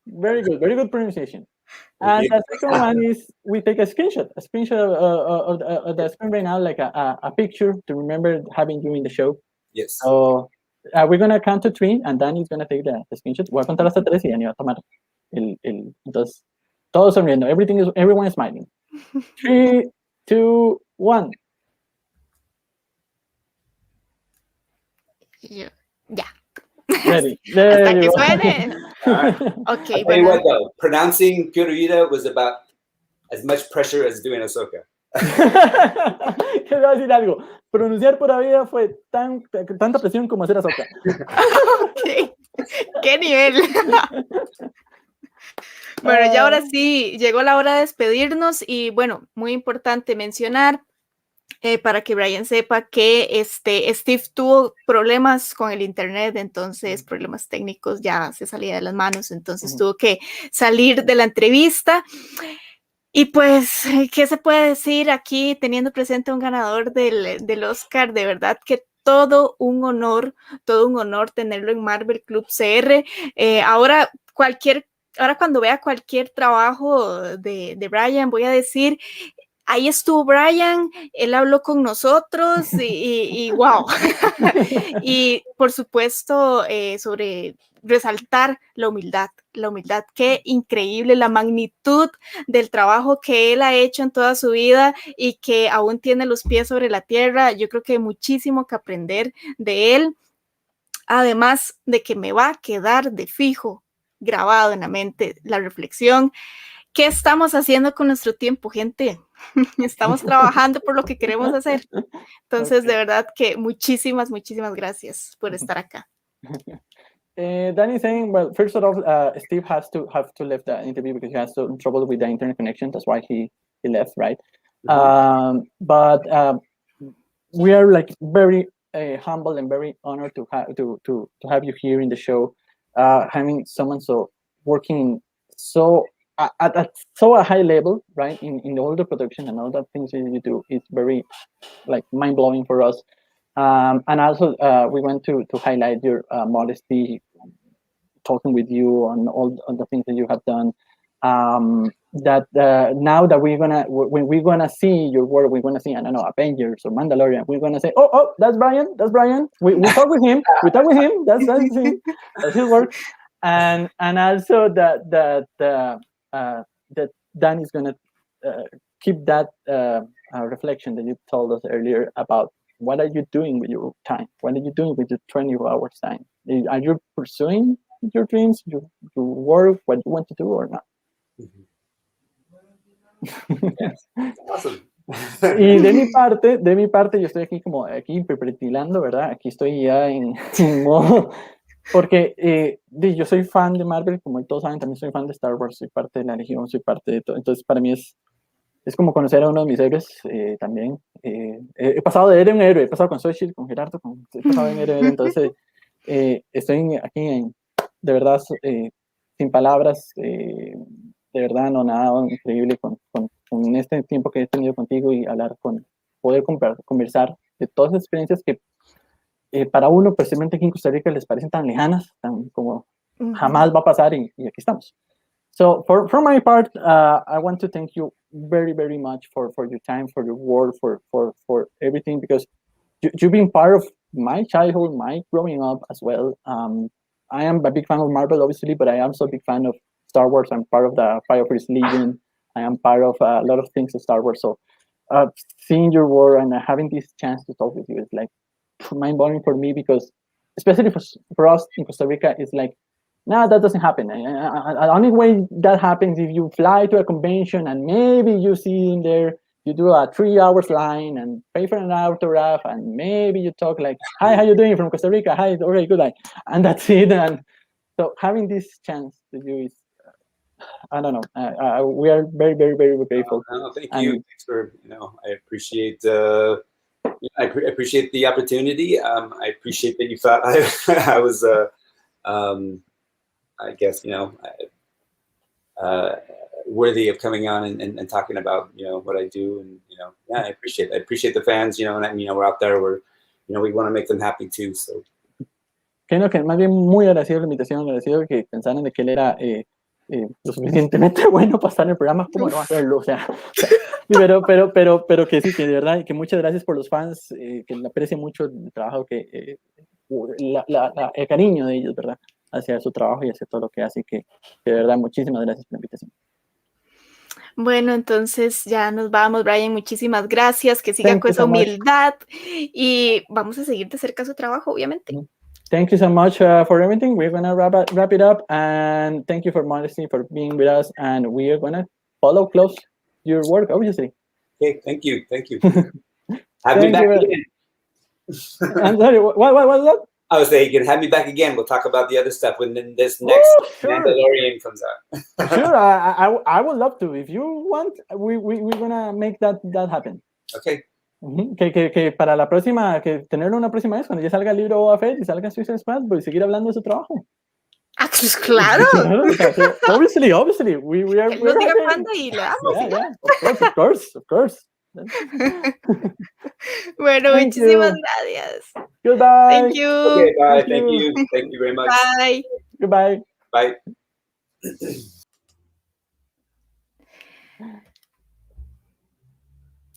Very good pronunciation. And the second one is we take a screenshot of the screen right now, like a picture to remember having you in the show. Yes. So we're gonna count to 3, and Danny's gonna take the screenshot. Voy a contar hasta 3 y Dani va a tomar entonces todos sonriendo. Everyone is smiling. 3, 2, 1. Ya. Ready. Hasta There que you go. suene. All right. Ok, I'll tell you bueno. what, though, pronouncing Purita was about as much pressure as doing Ahsoka. Quiero decir algo. Pronunciar Pura Vida fue tanta presión como hacer Ahsoka. Ok. ¿Qué nivel? Bueno, ya ahora sí, llegó la hora de despedirnos y bueno, muy importante mencionar para que Brian sepa que Steve tuvo problemas con el internet, entonces problemas técnicos, ya se salía de las manos, entonces tuvo que salir de la entrevista. Y pues, ¿qué se puede decir aquí teniendo presente a un ganador del Oscar? De verdad que todo un honor tenerlo en Marvel Club CR. Ahora cuando vea cualquier trabajo de Brian, voy a decir, ahí estuvo Brian, él habló con nosotros y wow. Y por supuesto, sobre resaltar la humildad, qué increíble la magnitud del trabajo que él ha hecho en toda su vida y que aún tiene los pies sobre la tierra. Yo creo que hay muchísimo que aprender de él, además de que me va a quedar de fijo grabado en la mente la reflexión. ¿Qué estamos haciendo con nuestro tiempo, gente? Estamos trabajando por lo que queremos hacer. Entonces, de verdad que muchísimas gracias por estar acá. Danny saying, well, first of all, Steve have to leave the interview because he has trouble with the internet connection. That's why he left, right? But we are like very humble and very honored to have you here in the show. Having someone so working so at so a high level, right? In all the production and all the things that you do, it's very like mind blowing for us. And also, we want to highlight your modesty, talking with you on all on the things that you have done. That now that when we're gonna see your work, we're gonna see, I don't know, Avengers or Mandalorian, we're gonna say, oh, that's Brian. We talk with him. That's him. That's his work. And also that Dan is gonna keep that reflection that you told us earlier about what are you doing with your time? What are you doing with your 20 hours time? Are you pursuing your dreams, your work, what you want to do or not? Yes. Awesome. Y de mi parte, yo estoy aquí hiperventilando, ¿verdad? Aquí estoy ya en modo, porque yo soy fan de Marvel, como todos saben, también soy fan de Star Wars, soy parte de la Legión, soy parte de todo. Entonces, para mí es como conocer a uno de mis héroes también. He pasado de héroe en héroe, he pasado con Xochitl, con Gerardo, he pasado en héroe, entonces estoy aquí de verdad sin palabras, de verdad no nada increíble con este tiempo que he tenido contigo y poder conversar de todas las experiencias que para uno, especialmente aquí en Costa Rica, les parecen tan lejanas, tan como jamás va a pasar y aquí estamos. So for my part, I want to thank you very, very much for your time, for your work, for everything, because you've been part of my childhood, my growing up as well. I am a big fan of Marvel, obviously, but I am also a big fan of Star Wars. I'm part of the Firefest Legion. I am part of a lot of things of Star Wars. So seeing your work and having this chance to talk with you is like mind-blowing for me, because especially for us in Costa Rica, it's like, no, that doesn't happen. The only way that happens if you fly to a convention and maybe you see in there, you do a 3 hours line and pay for an autograph, and maybe you talk like, hi, how you doing from Costa Rica? Hi, all right, good. And that's it. And so having this chance to do is, I don't know. We are very, very, very grateful. Thank you. Thanks for, I appreciate I appreciate the opportunity. I appreciate that you thought I was, I guess, worthy of coming on and talking about, what I do. And, I appreciate it. I appreciate the fans, and we're out there, we want to make them happy too. So. Creo que más bien muy agradecido la invitación, agradecido que pensaran de que él era lo suficientemente bueno para estar en el programa, ¿cómo no hacerlo? O sea, pero que sí, que de verdad, que muchas gracias por los fans, que le aprecio mucho el trabajo, que el cariño de ellos, ¿verdad? Hacia su trabajo y hacia todo lo que hace, que de verdad, muchísimas gracias por la invitación. Bueno, entonces ya nos vamos, Brian. Muchísimas gracias. Que siga Thank con you esa so much. humildad y vamos a seguir de cerca su trabajo, obviamente. Thank you so much for everything. We're gonna wrap it up, and thank you for modesty for being with us. And we are gonna follow close your work, obviously. Okay, thank you. Have me Thank back you. again. I'm sorry. What was that? I was saying, you can have me back again. We'll talk about the other stuff when this next Sure. Mandalorian comes out. Sure, I would love to. If you want, we're gonna make that happen. Okay. Que para la próxima, que tenerlo una próxima vez, cuando ya salga el libro Boba Fett y salga Suicide Squad, pues seguir hablando de su trabajo. Ah, pues claro. Obviously, we are. Él nos diga cuándo y le damos. Yeah, of course. Bueno, Thank muchísimas you. gracias. Goodbye. Thank you. Okay, bye. Thank you. Thank you very much. Bye. Goodbye. Bye.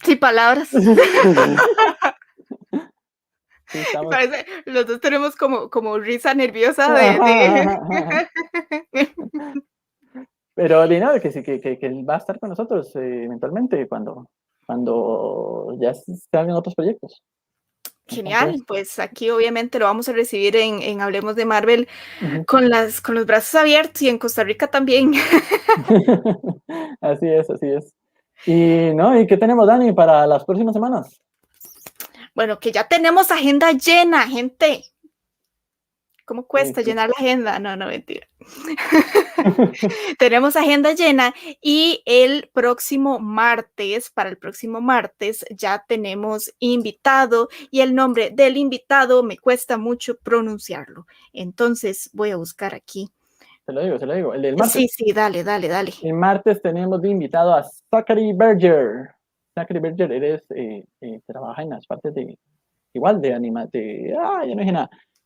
Sin palabras. Sí, estamos... Parece, los dos tenemos como risa nerviosa Pero de nada, que sí, que él va a estar con nosotros eventualmente cuando ya estén en otros proyectos. Genial, Entonces, pues aquí obviamente lo vamos a recibir en Hablemos de Marvel con los brazos abiertos y en Costa Rica también. Así es. ¿Y qué tenemos, Dani, para las próximas semanas? Bueno, que ya tenemos agenda llena, gente. ¿Cómo cuesta llenar la agenda? No, mentira. Tenemos agenda llena y para el próximo martes ya tenemos invitado y el nombre del invitado me cuesta mucho pronunciarlo. Entonces voy a buscar aquí. Se lo digo, el del martes. Sí, dale. El martes tenemos de invitado a Zachary Berger. Zachary Berger, eres, trabaja en las partes de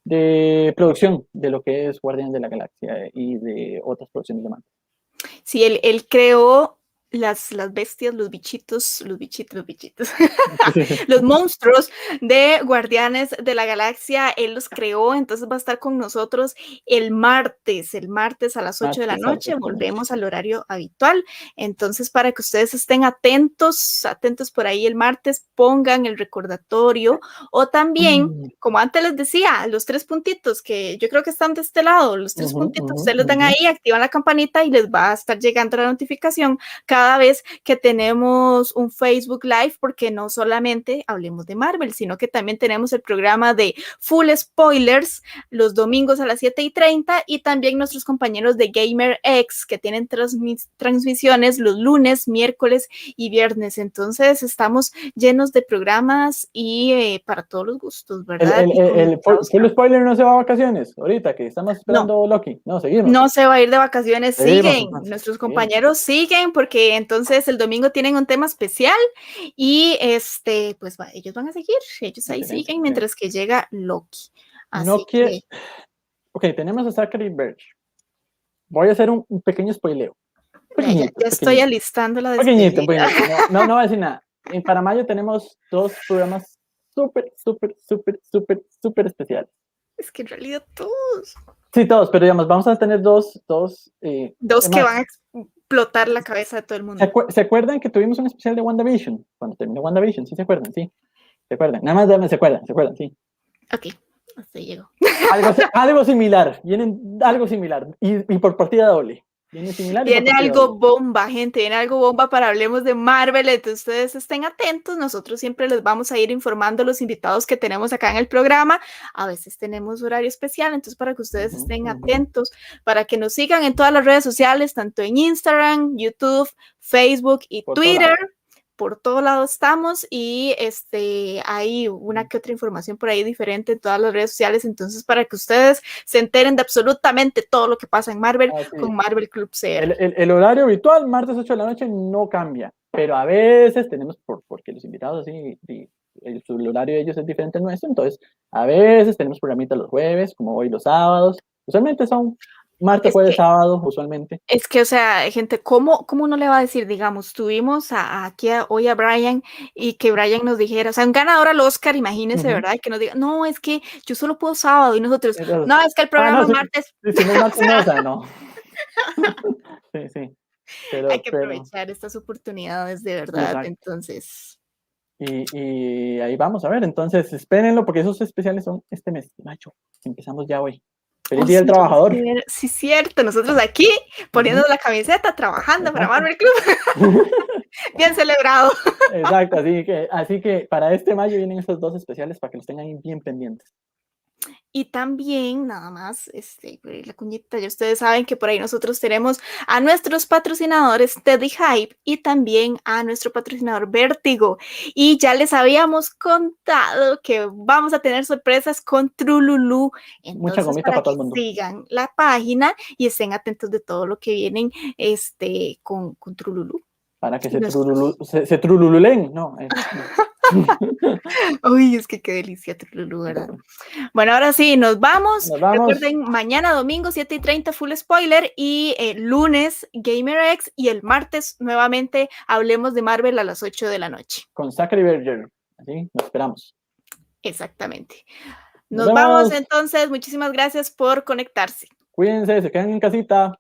de producción de lo que es Guardianes de la Galaxia y de otras producciones de Marvel. Sí, él creó las bestias, los bichitos, los monstruos de Guardianes de la Galaxia, él los creó, entonces va a estar con nosotros el martes a las 8 de la noche, volvemos al horario habitual, entonces para que ustedes estén atentos por ahí el martes, pongan el recordatorio, o también, como antes les decía, los 3 puntitos, que yo creo que están de este lado, los 3 puntitos, ustedes los dan ahí, activan la campanita y les va a estar llegando la notificación cada vez que tenemos un Facebook Live, porque no solamente hablemos de Marvel, sino que también tenemos el programa de Full Spoilers los domingos a las 7:30 y también nuestros compañeros de Gamer X que tienen transmisiones los lunes, miércoles y viernes. Entonces estamos llenos de programas y para todos los gustos, ¿verdad? El Full Spoiler no se va a vacaciones ahorita que estamos esperando Loki. No, seguimos. No se va a ir de vacaciones, siguen. Nuestros compañeros siguen porque entonces el domingo tienen un tema especial y pues ellos van a seguir, ellos ahí siguen mientras que llega Loki. Así que... Ok, tenemos a Zachary Berger. Voy a hacer un pequeño spoileo. Ya estoy alistando la despedida. Pequeñito. No voy a decir nada. Para mayo tenemos 2 programas súper especiales. Es que en realidad todos. Sí, todos, pero digamos, vamos a tener dos que van a explotar la cabeza de todo el mundo. ¿Se acuerdan que tuvimos un especial de WandaVision? Cuando terminó WandaVision, ¿sí se acuerdan? Sí. ¿Se acuerdan? Nada más se acuerdan, sí. Ok, hasta llegó. Algo similar, vienen algo similar, y por partida doble. Viene algo bomba, gente, viene algo bomba para Hablemos de Marvel, entonces ustedes estén atentos, nosotros siempre les vamos a ir informando a los invitados que tenemos acá en el programa, a veces tenemos horario especial, entonces para que ustedes estén atentos, para que nos sigan en todas las redes sociales, tanto en Instagram, YouTube, Facebook y Twitter. Por todo lado estamos y hay una que otra información por ahí diferente en todas las redes sociales, entonces para que ustedes se enteren de absolutamente todo lo que pasa en Marvel con Marvel Club CR. El horario habitual, martes 8 de la noche, no cambia, pero a veces tenemos, porque los invitados así, el horario de ellos es diferente al nuestro, entonces a veces tenemos programitas los jueves, como hoy los sábados, usualmente son martes, jueves, sábado, usualmente. Es que, o sea, gente, ¿cómo uno le va a decir? Digamos, tuvimos hoy a Brian y que Brian nos dijera, o sea, un ganador al Oscar, imagínese, ¿verdad? Y que nos diga, no, es que yo solo puedo sábado y nosotros, no, es que el programa martes. Si no es martes, no. Sí. Hay que aprovechar estas oportunidades de verdad, exacto. entonces. Y ahí vamos a ver, entonces espérenlo porque esos especiales son este mes de mayo. Empezamos ya hoy. ¡Feliz Día del Trabajador! Sí, cierto, nosotros aquí poniendo la camiseta, trabajando para Marvel Club. Bien celebrado. Exacto, así que para este mayo vienen estos 2 especiales para que los tengan bien pendientes. Y también, nada más, la cuñita, ya ustedes saben que por ahí nosotros tenemos a nuestros patrocinadores Teddy Hype y también a nuestro patrocinador Vértigo. Y ya les habíamos contado que vamos a tener sorpresas con Trululú. Entonces, mucha gomita para todo el mundo. Sigan la página y estén atentos de todo lo que vienen con Trululú. Para que se trulululen, no. Uy, es que qué delicia Trululú, ¿verdad? Bueno, ahora sí, nos vamos. Recuerden, mañana domingo 7:30 full spoiler y lunes GamerX y el martes nuevamente hablemos de Marvel a las 8 de la noche. Con Zachary Berger, así nos esperamos. Exactamente. Nos vamos entonces, muchísimas gracias por conectarse. Cuídense, se quedan en casita.